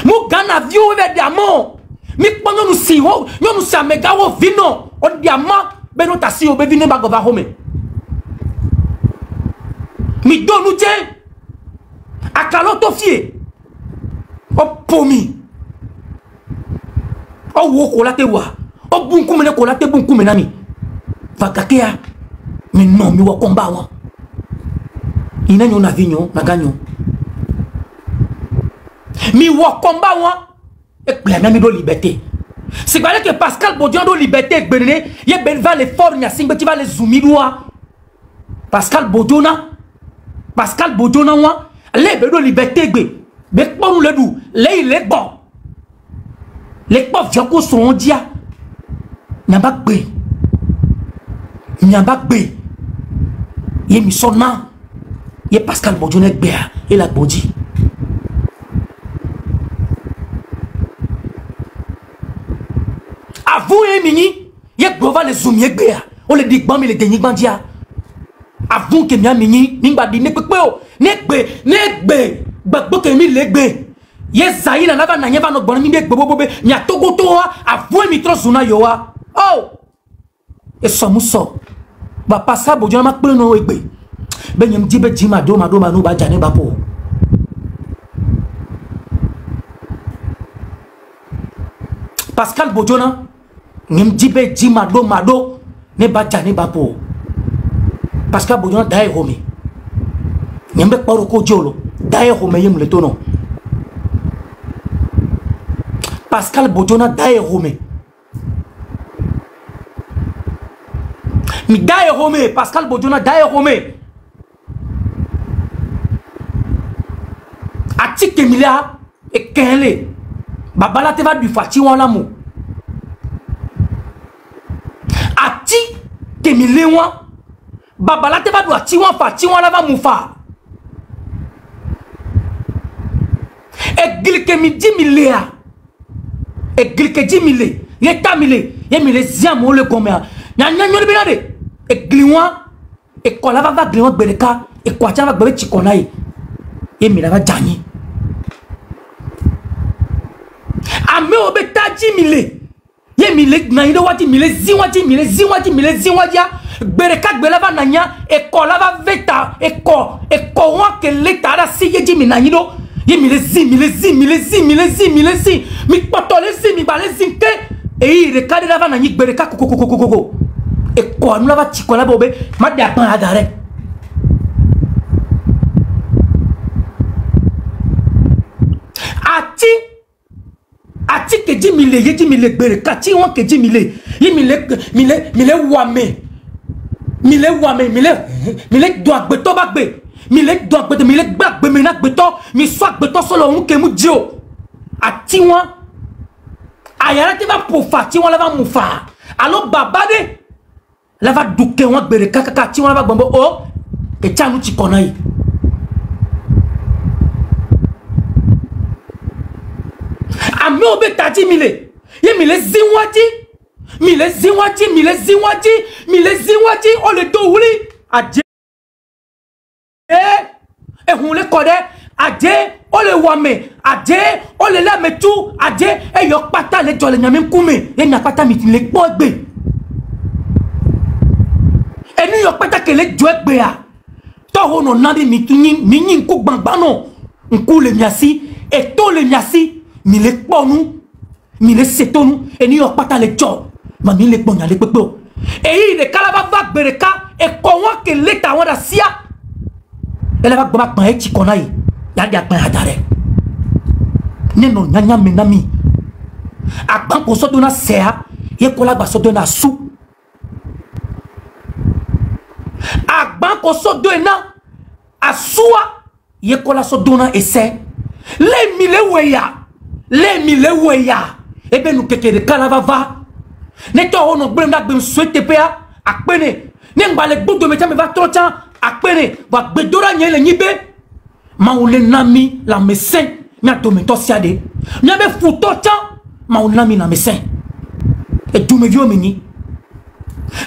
mu gana vio va de amon mi pono nu si ho no nu sa mega wo vino o diamant be no tasi o be vino ba go va home mi do nu je akalo to fie o pomi o wo ko la te wa o bunku mene ko la te bunku mena mi vakakea mais non mi wa combat wa ina nyo na vinyo na ganyo mi wa combat wa e plana mi do liberté c'est vrai que Pascal Bodian do liberté gbene ye ben va le fort nya singbe ti va le zumidwa Pascal Bodiona wa le be do liberté gbe be ponu le du le ile bon les pauvres gens sont dia nyambakbe ye mi sonna ye Pascal Bodiona gbe et la body avou e mini ye gbova le zoom ye gbe o le digban mi le denyi gbandia avou ke mi amini ningba di ne pepe o ne gbe gbagbo ke mi le gbe ye zayi na nava na nyeva no gbon mi be gbobobe nya togo to avou mi tro zuna yo wa oh e so muso ba Pascal Bodiona ma pe no egbe be nyem di be di ma do no ba jane ba po Pascal Bodiona nyem di be di ma do ne ba jane ba po Pascal Bodiona dai home nyem be paro ko jolo dai home yem le tono Pascal Bodiona dai home mi dai home Pascal Bodiona dai home atike milia e kenle babala te va du fati wala mu ati ke milewa babala te va du ati wan fati wala va mu fa e glike mi 10 milliards e glike 10 milliards ye tamile ye mile ziamo le komea nya le binade e gliwa e kola va gliwa bereka e kwacha va bebe chikonai e mila va jani ame obe taji mile ye mile na ido wati mile ziwati ya bereka gbela va nanya e kola va veta e ko wa ke leta da si ye ji mina ido ye mile zi mi potole zi mi bale zinke e ire kade va nanyi bereka kokokokoko e ko anu la va chikola bobe ma da pan agare ati ke ji mile ye ji mile bereka ti won ke ji mile ye mile wame do agbeto ba gbe mile do agbeto mile gbagbe me na gbeto mi so agbeto solo un ke mu dio ati won ayara ti va pofa ti won la va mufa alo babade la va duke won bereka kaka ti won la va gbombo o e chanu ti kona yi ame obe tati mile ye mile zinwati o le do wuli aje e hun le kode aje o le wame aje o le la metu aje e yo pata le jole nyame nkume ye nya pata mi le po gbe e ni yo pata ke le jo egbe a to hono na bi mi yin nku gbangba no nku le miasi e to le miasi mi le ponu mi le setonu e ni yo pata le jo ma mi le ponya le pepe e yi de kalaba va bereka e ko won ke leta won da sia e la va gba pan e ti kona yi ya dia pan adare neno nyanya menami agban ko so dona sea ye ko la gba so dona su agban ko so dona asua ye ko la so dona ese le mi le weya e be nu keke de kalaba va ne to ono gbem da gbem souete pa akpene ne ngba le gbodo me va trocha akpene va gbedora nye le nyibe ma ole nami la médecin mia to me to siade mia be futo cha ma ole nami la médecin e du me vio mini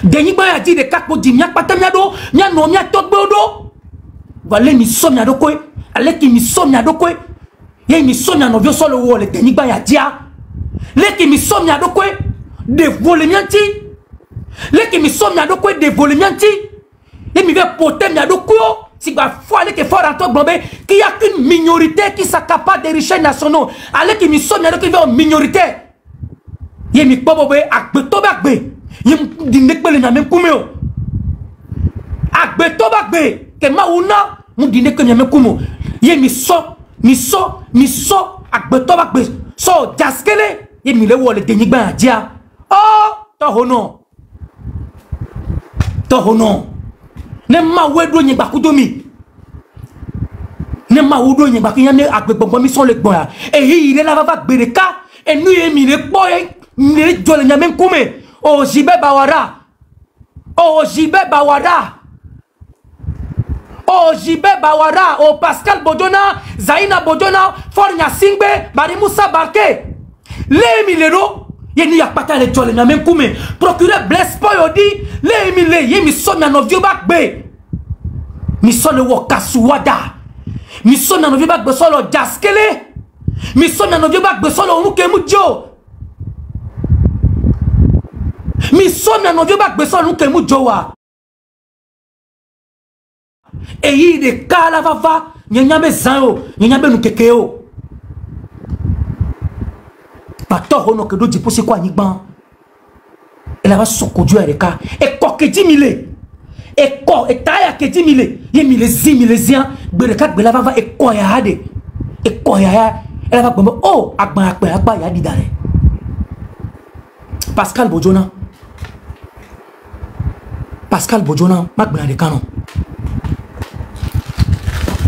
Denigba ya dit de kakpo di mia patamiado, mia no mia tokbodo. Vale mi somia do kwe, ale ki mi somia do kwe. Ye mi somia no vio solo wole denigba ya dia. Le ki mi somia do kwe de volemianti. Le ki mi somia do kwe de volemianti. Et mi vais porter mi do kwe. Si va foi ale ke fort en to globé qu'il y a qu'une minorité qui s'accapare des richesses nationaux. Ale ki mi somia do kwe une minorité. Ye mi bobobe akbe to bakbe. Yem di nekbele na même kumeo agbe to bagbe ke ma una mu di nekbele na même kumo ye mi so agbe to bagbe so jaskele ye mi le wole denigba dia oh to hono ne ma wedo nyi bakudomi ne ma wedo nyi bakinya ne agbe gbogbo mi so le gbon ya e yi ile la va gbereka e nu ye mi le po e mi jole na même kume oh Jibe Bawara. Oh Jibe Bawara. Oh Jibe Bawara. Oh Pascal Bodona. Zaina Bodona. Fornia Singbe. Bari Moussa Barke. Les milero. Yeni ya pata le jole na même koume. Procureur Blaise Poyodi. Les mille. Yemi son na novio bakbe. Mi son le wakasuwada. Mi son na novio bakbe solo jaskele. Mi son na novio bakbe solo muke mujo. Mi somia no vieux bak beso nou ke mu jowa. E yi de kala vava, nyanyambe zanyo, nyanyambe nou kekeo. Pato hono ke do jipo se kwa nyigban. E la va soko diyo ereka. E ko ke di mile. E ko, e taya ke di mile. Ye mile zian, bereka gbe la vava e ko ya hade. E ko ya ya. E la va gbe oh, akba ya di dare. Pascal Bodona. Pascal Bodona, Mac de Canon.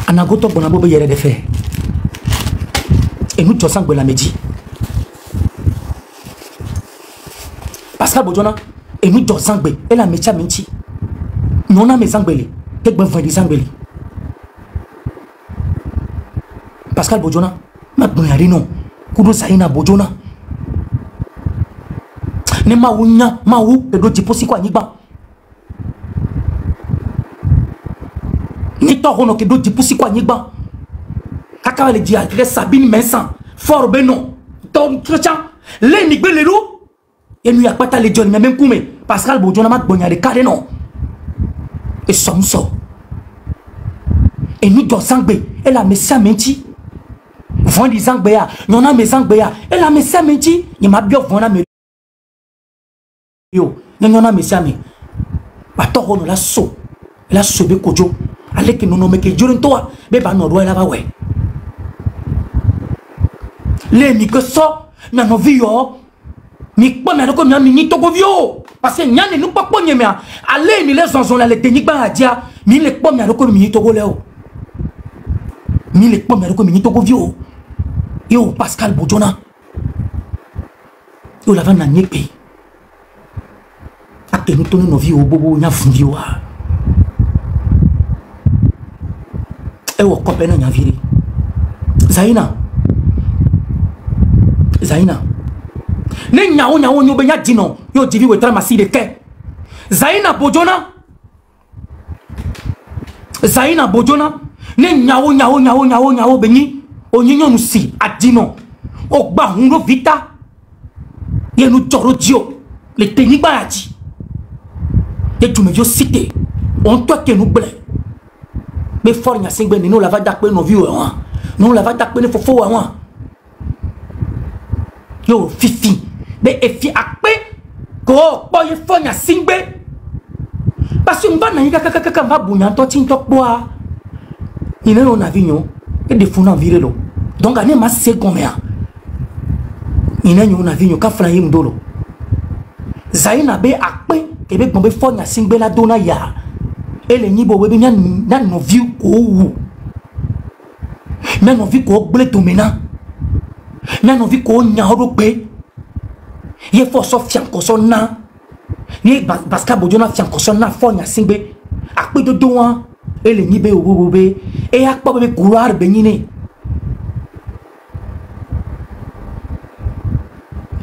Anagoto Bonabo yere de fait. Et nous tous ensemble la médit. Pascal Bodona, et nous tous ensemble, et la métia menti. Nous on a mes engbeli, et ben vendis engbeli. Pascal Bodona, Mac non. Kudo Saina Bodona. Ne maounya, maou, et d'autres possi quoi niba. Ni to hono ke do dipusi kwa nyigba aka le dia ke Sabine Mensan fort beno to tchan le ni gbe le ru e nu ya pata le joni même kume Pascal Bodona mat bonya de kade non e somso e ni do sangbe e la mesia menti vondi sangbe ya non na me sangbe ya e la mesia menti ni ma bio vona me yo non na mesia me ba to hono la so be kojo ale que non me que jorin toa be ba no do la ba we le mi que so na no vio mi po na ko mi ni to go vio parce que nyane nu pa po nyemia ale mi le zonzon la le tenik ba adia mi le po mi ko mi to go le o mi le po mi ko mi to go vio yo Pascal Bodona yo la va na nyepe ake nu to no vio bobo nya fundio a e wo kopena nyaviri Zaina ne nyawo nyobe nya dino yo divi wetra maside ke Zaina Bodona ne nyawo benyi onyinyo nusi adino ogba hunro vita ye nu joro dio le tenigba aji ye tume yo cité on to ke nu ble be for nya singbe ni no la va dakpe no view wa no la va dakpe ne fofo wa yo fifi be efi akpe ko po ye for nya singbe parce que mba na yika kaka mba bunya to tin to poa ni ne on a vignon et de funa viré lo donc ane ma se combien ni ne on a vignon ka fra yim dolo Zaina be akpe ke be bombe for nya singbe la dona ya ele ni bo we na no view ko wu na no view ko ble to mena na no view ko nya ro pe ye fo so fian ko so na ni Pascal Bodona fian ko so na fo nya singbe akpe do wa ele ni be wo be e akpo be couloir be ni ne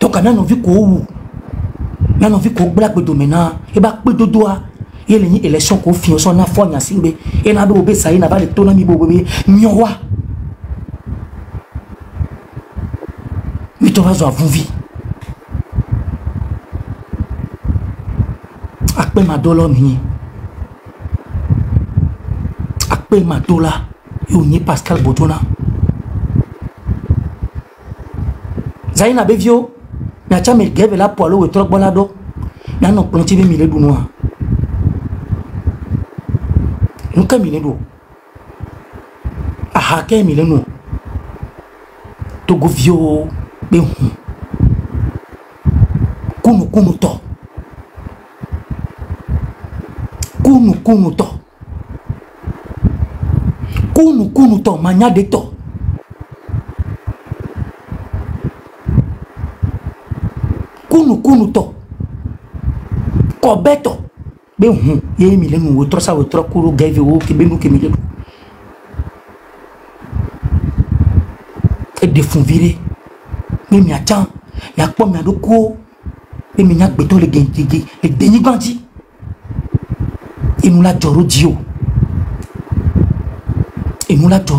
donc na no view ko wu Maintenant vu qu'on blague de maintenant et bah peu de doigt il y a une élection qu'on finit son affaire n'a singbe et n'a pas ça il n'a pas le ton ami bobé miowa mais tu vas avoir vie après ma dollar ni après ma dollar il y a Pascal Botona Zaina bevio na chame gebe la poalo we trok bolado na no plonti be mile du noa nka mile do aha ke mile no to go vio be hu kunu to kunu to manya de to kunu to kobeto be hu ye mi le nu wotro sa wotro kuru gave wo ke be nu ke mi le e de fun vire mi mi atan ya po mi adoko e mi nya gbeto le genjiji le deni gbanti inu la joro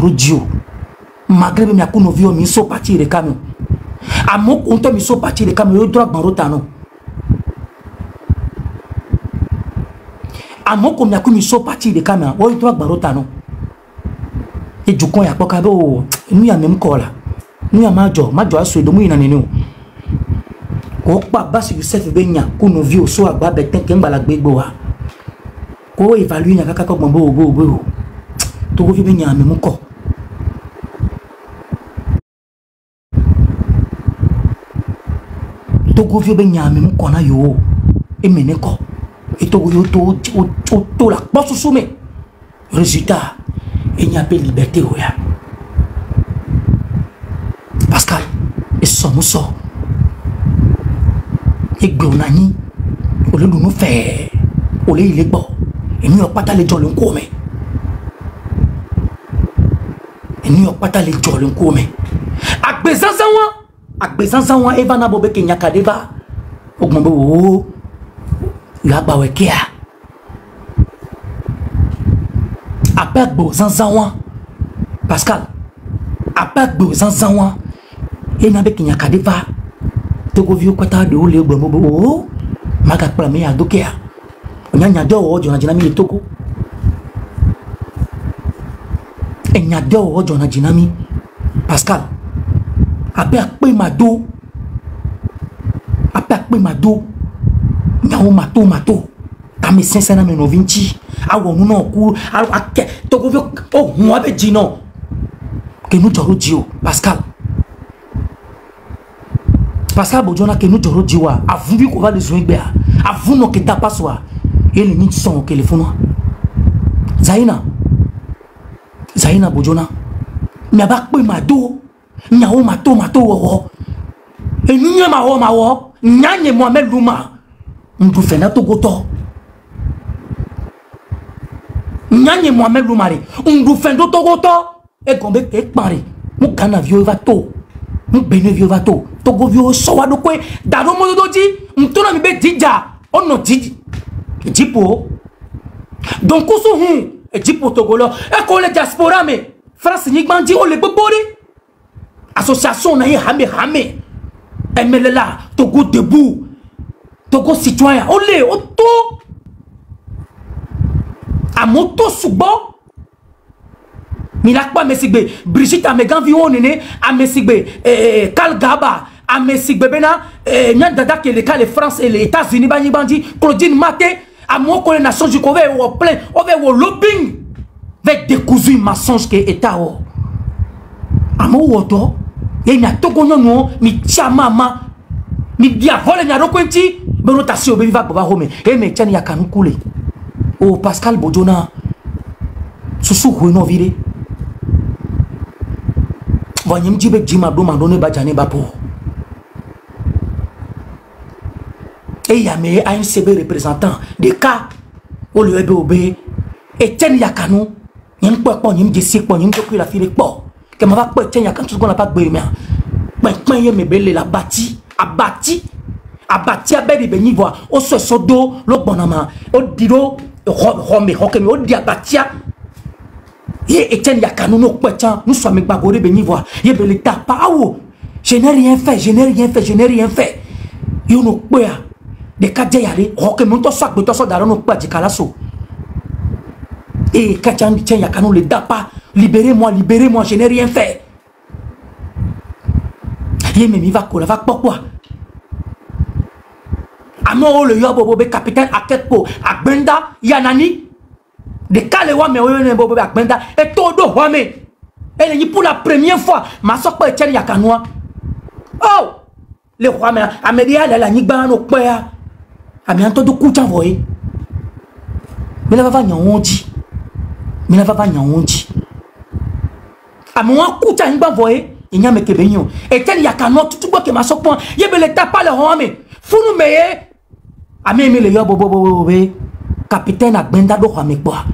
dio malgré mi akuno vio mi so parti re kanu amo konto mi so parti de kam yo droit banrota no amo ko mi akumi so parti de kam o droit banrota no e jukon ya poka be o nu ya mem ko la nu ya majo aso do mu ina nenu ko pa basi Youssef be nya ko no vi o so agba be ten ke ngbala gbegbo wa ko evaluer nya kaka ko gbon bo to go vi be nya mem ko Togo vieux ben yami mukona yo et meneko et togo yo to la bosse soumet résultat il n'y a pas liberté oya Pascal et somuso et glonani o le nous fait o le il est bon et nous pas les jolon comme et nous pas les jolon comme Agbezanzawa eva na bobe kenya kadeba ogmombe wo la bawekea apagbo zanzawa Pascal apagbo zanzawa ena be kenya kadeba togo vio kwata de ole ogmombe wo maga pla me adokea onyanya do ojo na jinami togo enya do ojo na jinami Pascal après mado nyawo mato kame sense na me no vinci awo nu no ku ake to go o hu abe jino ke nu joro jio Pascal Bojona ke nu joro jiwa avu bi ko va le zoin gbe avu no ke ta paswa ele ni son téléphone Zaina Bojona me ba pe mado nyawo mato wo enuye mawo nyanye Mohamed Luma ndu fena to goto nyanye Mohamed Luma re ndu fendo to goto e gombe e pare mu kana vio va to mu bene vio va to go vio so wa do kwe daro mo do ji ntona mi be dija ono diji jipo donc ko e jipo to golo e ko le diaspora me France ni gbandi o le gbori association na hame emelela Togo debout Togo citoyen olé auto a moto subo milakpa mesigbe Brigitte Amegan vion nene a mesigbe Kalgaba a mesigbe bena nyandada ke les France et les États-Unis bandi Claudine Maté a mon les nations du Cové au plein au lobbying avec des cousins mensonges que état o amo woto et na Togo no mi chamama mi diavole nya rokwenti beno tasi obe viva baba home e me tiani ya kanukule o Pascal Bojona susu huino vire vanyim jibe jima do mandone ba jani bapo et ya me ANCB représentant des cas o le ebe et tiani ya kanu nyim popo nyim jesi po nyim dokui la file po que ma va pas tenir quand tout qu'on n'a pas de bien mais ye me belle la bâti abatia bedi benyi voa o so sodo lo bonama o diro home hokemi o di abatia ye Etienne Yakano no kwetan nous sommes gbagore benyi voa ye bele tapa awo je n'ai rien fait je n'ai rien fait je n'ai rien fait yo no kpea de kadje yale hokemi to so agbeto so daro no kpa jikala so et quand Etienne Yakano le dapa libérez-moi je n'ai rien fait ye memi va kola va pourquoi Amo le yobo be capitaine Aketpo Agbenda Yanani de Kalewa me oyone bobo Agbenda et todo wame et pour la première fois ma sokpa Etienne Yakanoa oh le roi me amedia la nigba no pea ami antodo kucha voye me la va nyonji amwa kucha nigba voye inya me kebenyo Etienne Yakano tutubo ke ma sokpa yebele tapa le wame funu meye Amemi le yobo capitaine Agbenda do xame kwa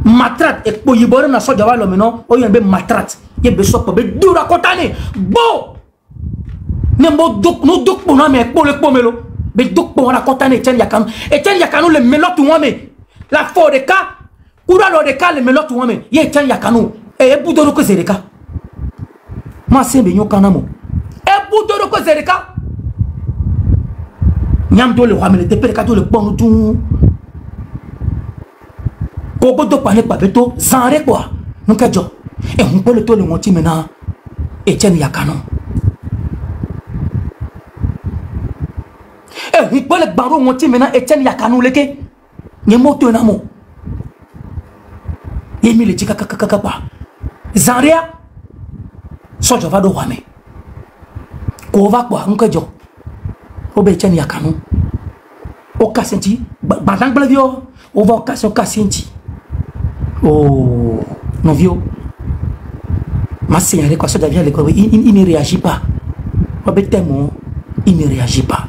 matrat ekpo yibore na soja wa lo meno o yembe matrat ye be sokpo be dura kotane bo nembo dok no dok po na me ekpo le ekpo melo be dok po na kotane Etienne Yakano le melot wame la fo de ka kura lo de ka le melot wame ye Etienne Yakano e budoro ko zereka ma sembe nyokana mo e budoro ko zereka Nyam do le roi me le tepere ka do le bon tout Kobo do pané papeto zanre quoi nous ka jo et on peut le to le monti maintenant Etienne Yakano et on peut le baro monti maintenant Etienne Yakano leke ni moto na mo yemi le tika kaka pa zanre so jo va do roi me ko va quoi on ka jo Obe Etienne Yakano o kasenti bandang blavio o va o kasenti oh novio ma signalé quoi ça devient le quoi il ne réagit pas Obe temo il ne réagit pas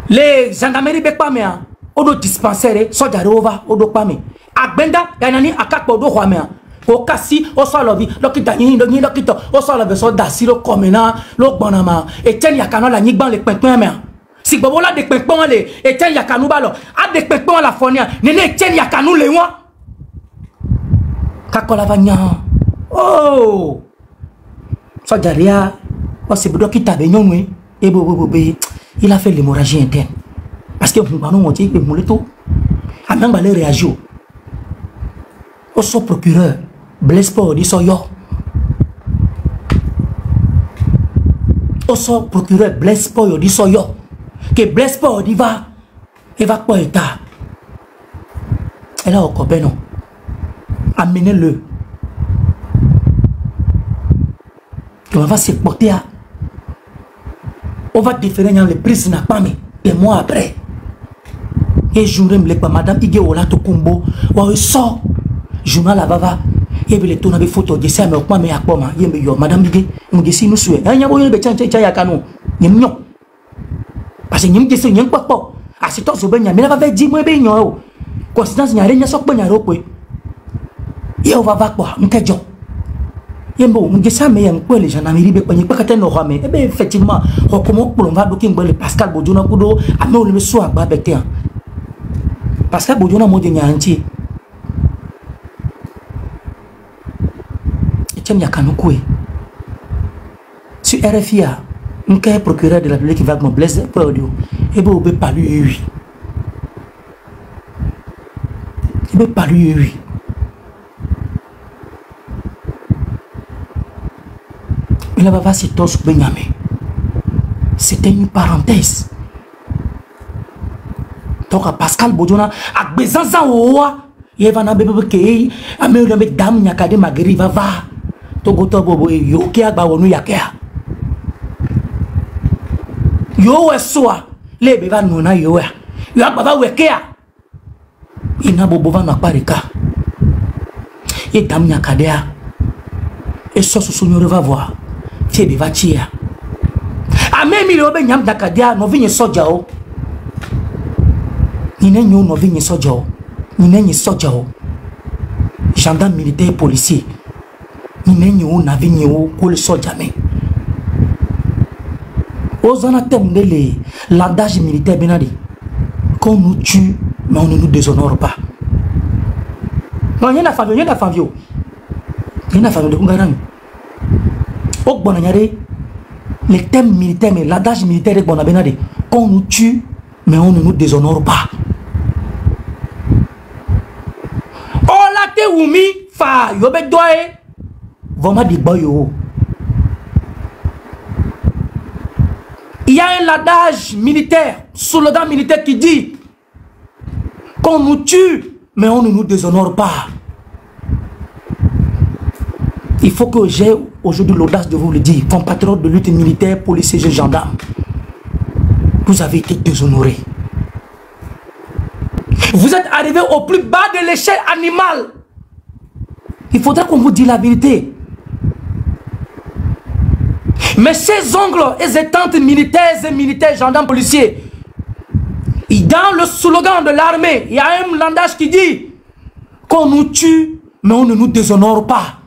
les gendarmerie be pas mais o do dispensaire so jare over o do pas mais Agbenda yanani akakpo do roi mais o kasi o so lovi lokita yin lokito o so lovi so dasi lo komena lo bonama Etienne Yakano la nyigban le pinpin me si bobo la de pinpin le Etienne Yakano ba lo a de pinpin la fonia nene Etienne Yakano le won kakola vanya oh so jaria o se bodo kita be nyonwe e bobo il a fait l'hémorragie interne parce que on va nous montrer que moleto a même balé réagir au so procureur Blaise Paul dit soyo. Oso procureur Blaise Paul dit soyo. Que Blaise Paul dit va. Il va pas état. Et là encore ben non. Amenez-le. On va se porter à. On va différer dans les prises n'a pas mis. Des mois après. Et je me dis madame Ige Ola Tokumbo. Ou sort. Journal à Vava. Et bien les tours avec photo de ça mais quoi mais à quoi ma yembe yo madame Ige nous gesi nous souhait hein yabo yebe tchan tchan Yakano nyemnyo parce que nyem gesi nyem papa a c'est toi sobenya mais la va dire moi be nyo coïncidence nyare nya sok benya ro pe ye va quoi nkejo yembo nous gesi mais yem ko les gens na miribe ko nyekpa kata no ho mais ben effectivement ko komo ko va do king le Pascal Bodjona kudo ame o le so agba bekte Pascal Bodjona mo de nyanti Etienne Yakano koué sur RFI un cas procureur de la République qui va me blesser pour audio et vous be pas lui il be pas lui il va pas se tous Benjamin c'était une parenthèse donc à Pascal Bodjona à Bezanza owa il va na bebe ke ame le dame nyakade magri va Togo bobo yo ki agba wonu yakea yo wesoa lebe va nuna yo ya yo agba va wekea ina bobo va na parika et dame nyakadea et so sunyore va voir febe va chia ame mi le obe nyam dakadea no vinye soja o ine nyo no vinye soja o ine nyi soja o gendarme militaire policier Ni navi ni ko le so jamais. Aux anathèmes de l'adage militaire benadi. Qu'on nous tue, mais on ne nous déshonore pas. Non, il y a une famille, il y a une famille. Il y a une famille de Kungarang. Au Bonanyare, les thèmes militaires, mais l'adage militaire est Bonabenade. Qu'on nous tue, mais on ne nous déshonore pas. Oh la te wumi, fa, yobek doye. Voma di boyo. Il y a un adage militaire, slogan militaire qui dit qu'on nous tue, mais on ne nous déshonore pas. Il faut que j'ai aujourd'hui l'audace de vous le dire, compatriotes de lutte militaire, policiers et gendarmes. Vous avez été déshonorés. Vous êtes arrivés au plus bas de l'échelle animale. Il faudra qu'on vous dise la vérité. Mais ces oncles et ces tantes militaires et militaires, gendarmes, policiers, dans le slogan de l'armée, il y a un langage qui dit qu'on nous tue, mais on ne nous déshonore pas.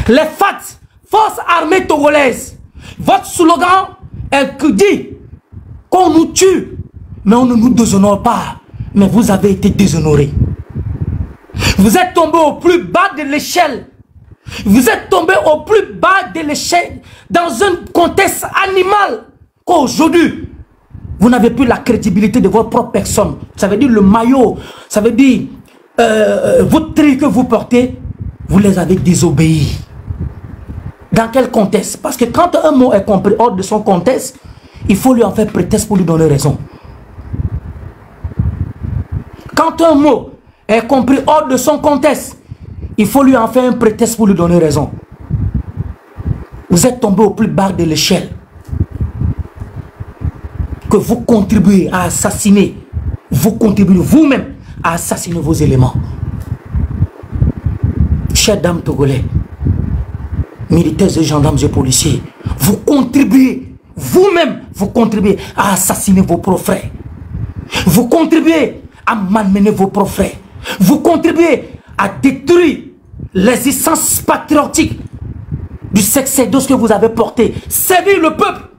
Les FAT, Forces armées togolaises, votre slogan est que dit qu'on nous tue, mais on ne nous déshonore pas. Mais vous avez été déshonorés. Vous êtes tombés au plus bas de l'échelle. Vous êtes tombé au plus bas de l'échelle dans un contexte animal qu'aujourd'hui, vous n'avez plus la crédibilité de votre propre personne. Ça veut dire le maillot, ça veut dire votre tri que vous portez, vous les avez désobéis. Dans quel contexte? Parce que quand un mot est compris hors de son contexte, il faut lui en faire prétexte pour lui donner raison. Quand un mot est compris hors de son contexte, il faut lui en faire un prétexte pour lui donner raison. Vous êtes tombé au plus bas de l'échelle. Que vous contribuez à assassiner. Vous contribuez vous-même à assassiner vos éléments. Chers dames togolais, militaires et gendarmes et policiers, vous contribuez, vous-même, vous contribuez à assassiner vos propres frères. Vous contribuez à malmener vos propres frères. Vous contribuez à détruire l'existence patriotique du succédos que vous avez porté, servir le peuple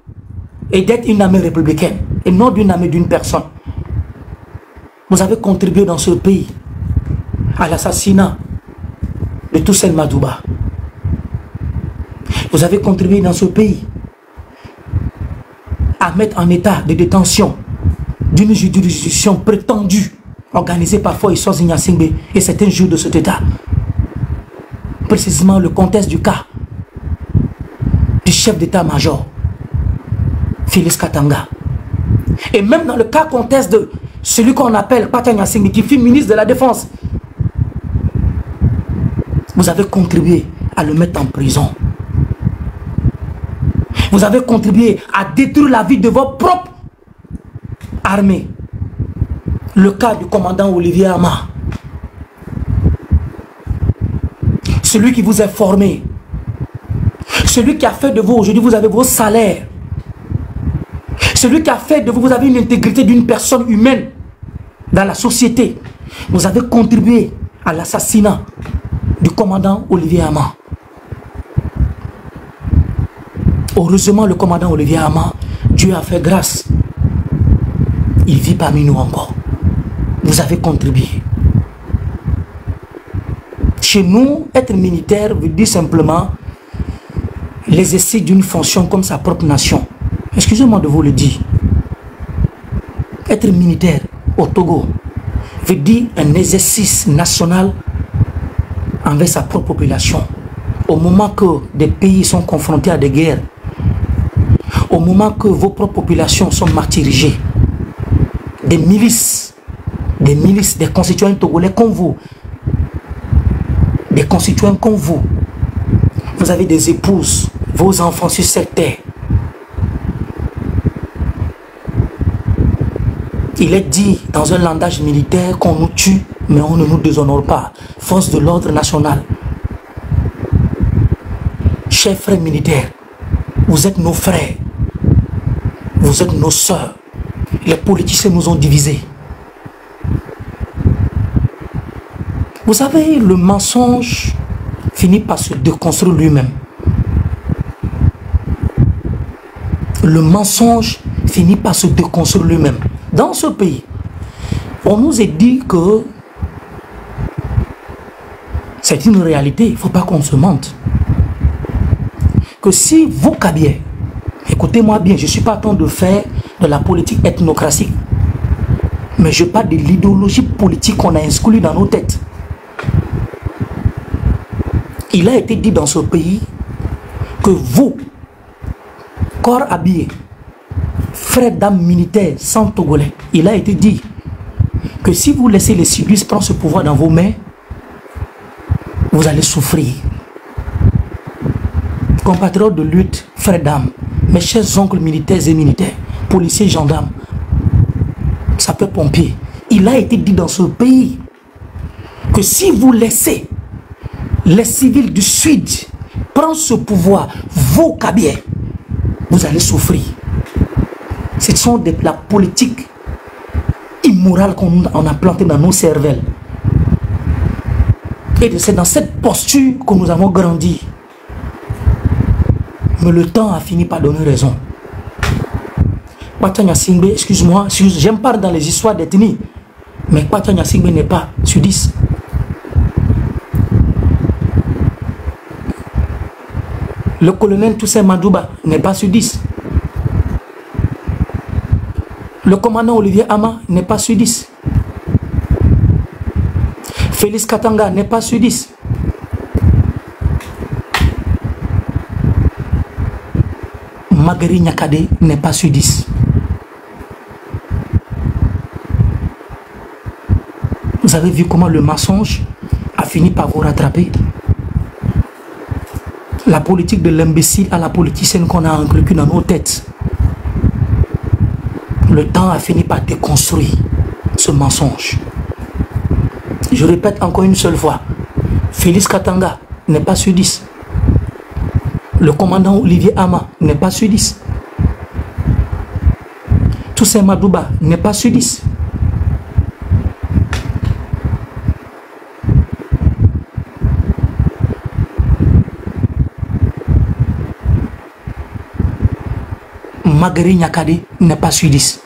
et d'être une armée républicaine et non d'une armée d'une personne. Vous avez contribué dans ce pays à l'assassinat de Toussaint Madouba. Vous avez contribué dans ce pays à mettre en état de détention d'une juridiction prétendue organisée par Foy Soz Nyasingbe et certains juges de cet état. Précisément le contexte du cas du chef d'état-major Félix Katanga. Et même dans le cas contexte de celui qu'on appelle Pata Nyasingbe qui fut ministre de la Défense, vous avez contribué à le mettre en prison. Vous avez contribué à détruire la vie de votre propre armée. Le cas du commandant Olivier Ama, celui qui vous a formé, celui qui a fait de vous, aujourd'hui vous avez vos salaires, celui qui a fait de vous, vous avez une intégrité d'une personne humaine dans la société. Vous avez contribué à l'assassinat du commandant Olivier Ama. Heureusement, le commandant Olivier Ama, Dieu a fait grâce. Il vit parmi nous encore. Vous avez contribué. Chez nous, être militaire veut dire simplement l'exercice d'une fonction comme sa propre nation. Excusez-moi de vous le dire. Être militaire au Togo veut dire un exercice national envers sa propre population. Au moment que des pays sont confrontés à des guerres, au moment que vos propres populations sont martyrisées, des milices, des constituants togolais comme vous, des constituants comme vous, vous avez des épouses, vos enfants sur cette terre. Il est dit dans un langage militaire qu'on nous tue, mais on ne nous déshonore pas. Force de l'ordre national. Chers frères militaires, vous êtes nos frères. Vous êtes nos sœurs. Les politiciens nous ont divisés. Vous savez, le mensonge finit par se déconstruire lui-même. Le mensonge finit par se déconstruire lui-même. Dans ce pays, on nous a dit que c'est une réalité, il ne faut pas qu'on se mente. Que si vous, Kabié, écoutez-moi bien, je ne suis pas en train de faire de la politique ethnocratique, mais je parle de l'idéologie politique qu'on a inscrite dans nos têtes. Il a été dit dans ce pays que vous, corps habillé, frères d'âme militaires sans Togolais, il a été dit que si vous laissez les Sudistes prendre ce pouvoir dans vos mains, vous allez souffrir. Compatriotes de lutte, frères d'âme, mes chers oncles militaires et militaires, policiers, gendarmes, sapeurs-pompiers, il a été dit dans ce pays que si vous laissez les civils du Sud prendre ce pouvoir, vos Kabiers, vous allez souffrir. Ce sont de la politique immorale qu'on a plantée dans nos cervelles. Et c'est dans cette posture que nous avons grandi. Mais le temps a fini par donner raison. Patanya Singbe, excuse-moi, j'aime pas dans les histoires d'ethnie, mais Patanya Singbe n'est pas sudiste. Le colonel Toussaint Madouba n'est pas sudiste. Le commandant Olivier Ama n'est pas sudiste. Félix Katanga n'est pas sudiste. Magari Nyakade n'est pas sudiste. Vous avez vu comment le mensonge a fini par vous rattraper? La politique de l'imbécile à la politicienne qu'on a inculquée dans nos têtes. Le temps a fini par déconstruire ce mensonge. Je répète encore une seule fois, Félix Katanga n'est pas sudiste. Le commandant Olivier Ama n'est pas sudiste. Toussaint Madouba n'est pas sudiste. Magari Nyakade n'est pas sudiste.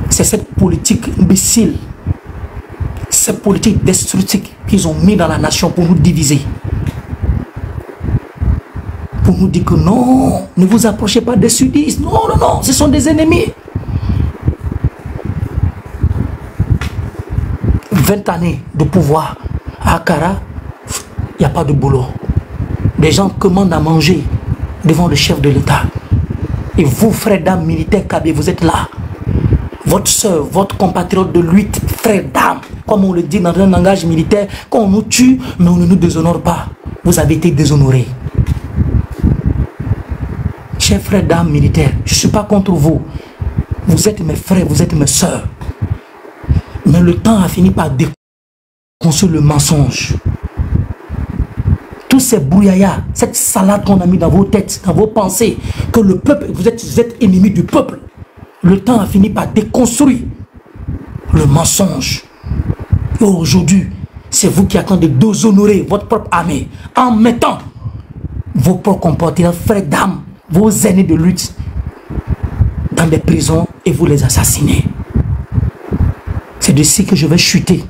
C'est cette politique imbécile, cette politique destructive qu'ils ont mis dans la nation pour nous diviser. Pour nous dire que non, ne vous approchez pas des sudistes. Non, non, non, ce sont des ennemis. 20 années de pouvoir à Akara, il n'y a pas de boulot. Des gens commandent à manger devant le chef de l'État. Et vous, frères d'âme militaires Kabé, vous êtes là. Votre soeur, votre compatriote de lutte, frère d'âme, comme on le dit dans un langage militaire, quand on nous tue, mais on ne nous déshonore pas. Vous avez été déshonorés. Chers frères d'âme militaires, je ne suis pas contre vous. Vous êtes mes frères, vous êtes mes soeurs. Mais le temps a fini par déconstruire le mensonge. Tous ces brouillards, cette salade qu'on a mis dans vos têtes, dans vos pensées, que le peuple, vous êtes ennemis du peuple. Le temps a fini par déconstruire le mensonge. Et aujourd'hui, c'est vous qui attendez de déshonorer votre propre armée en mettant vos propres compatriotes, frères d'âme, vos aînés de lutte dans des prisons et vous les assassinez. C'est de ci que je vais chuter.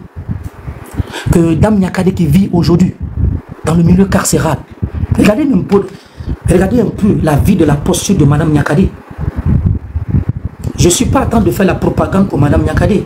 Que Dame Nyakade qui vit aujourd'hui dans le milieu carcéral, regardez un peu la vie de la posture de Madame Nyakade. Je ne suis pas en train de faire la propagande pour Madame Nyakade.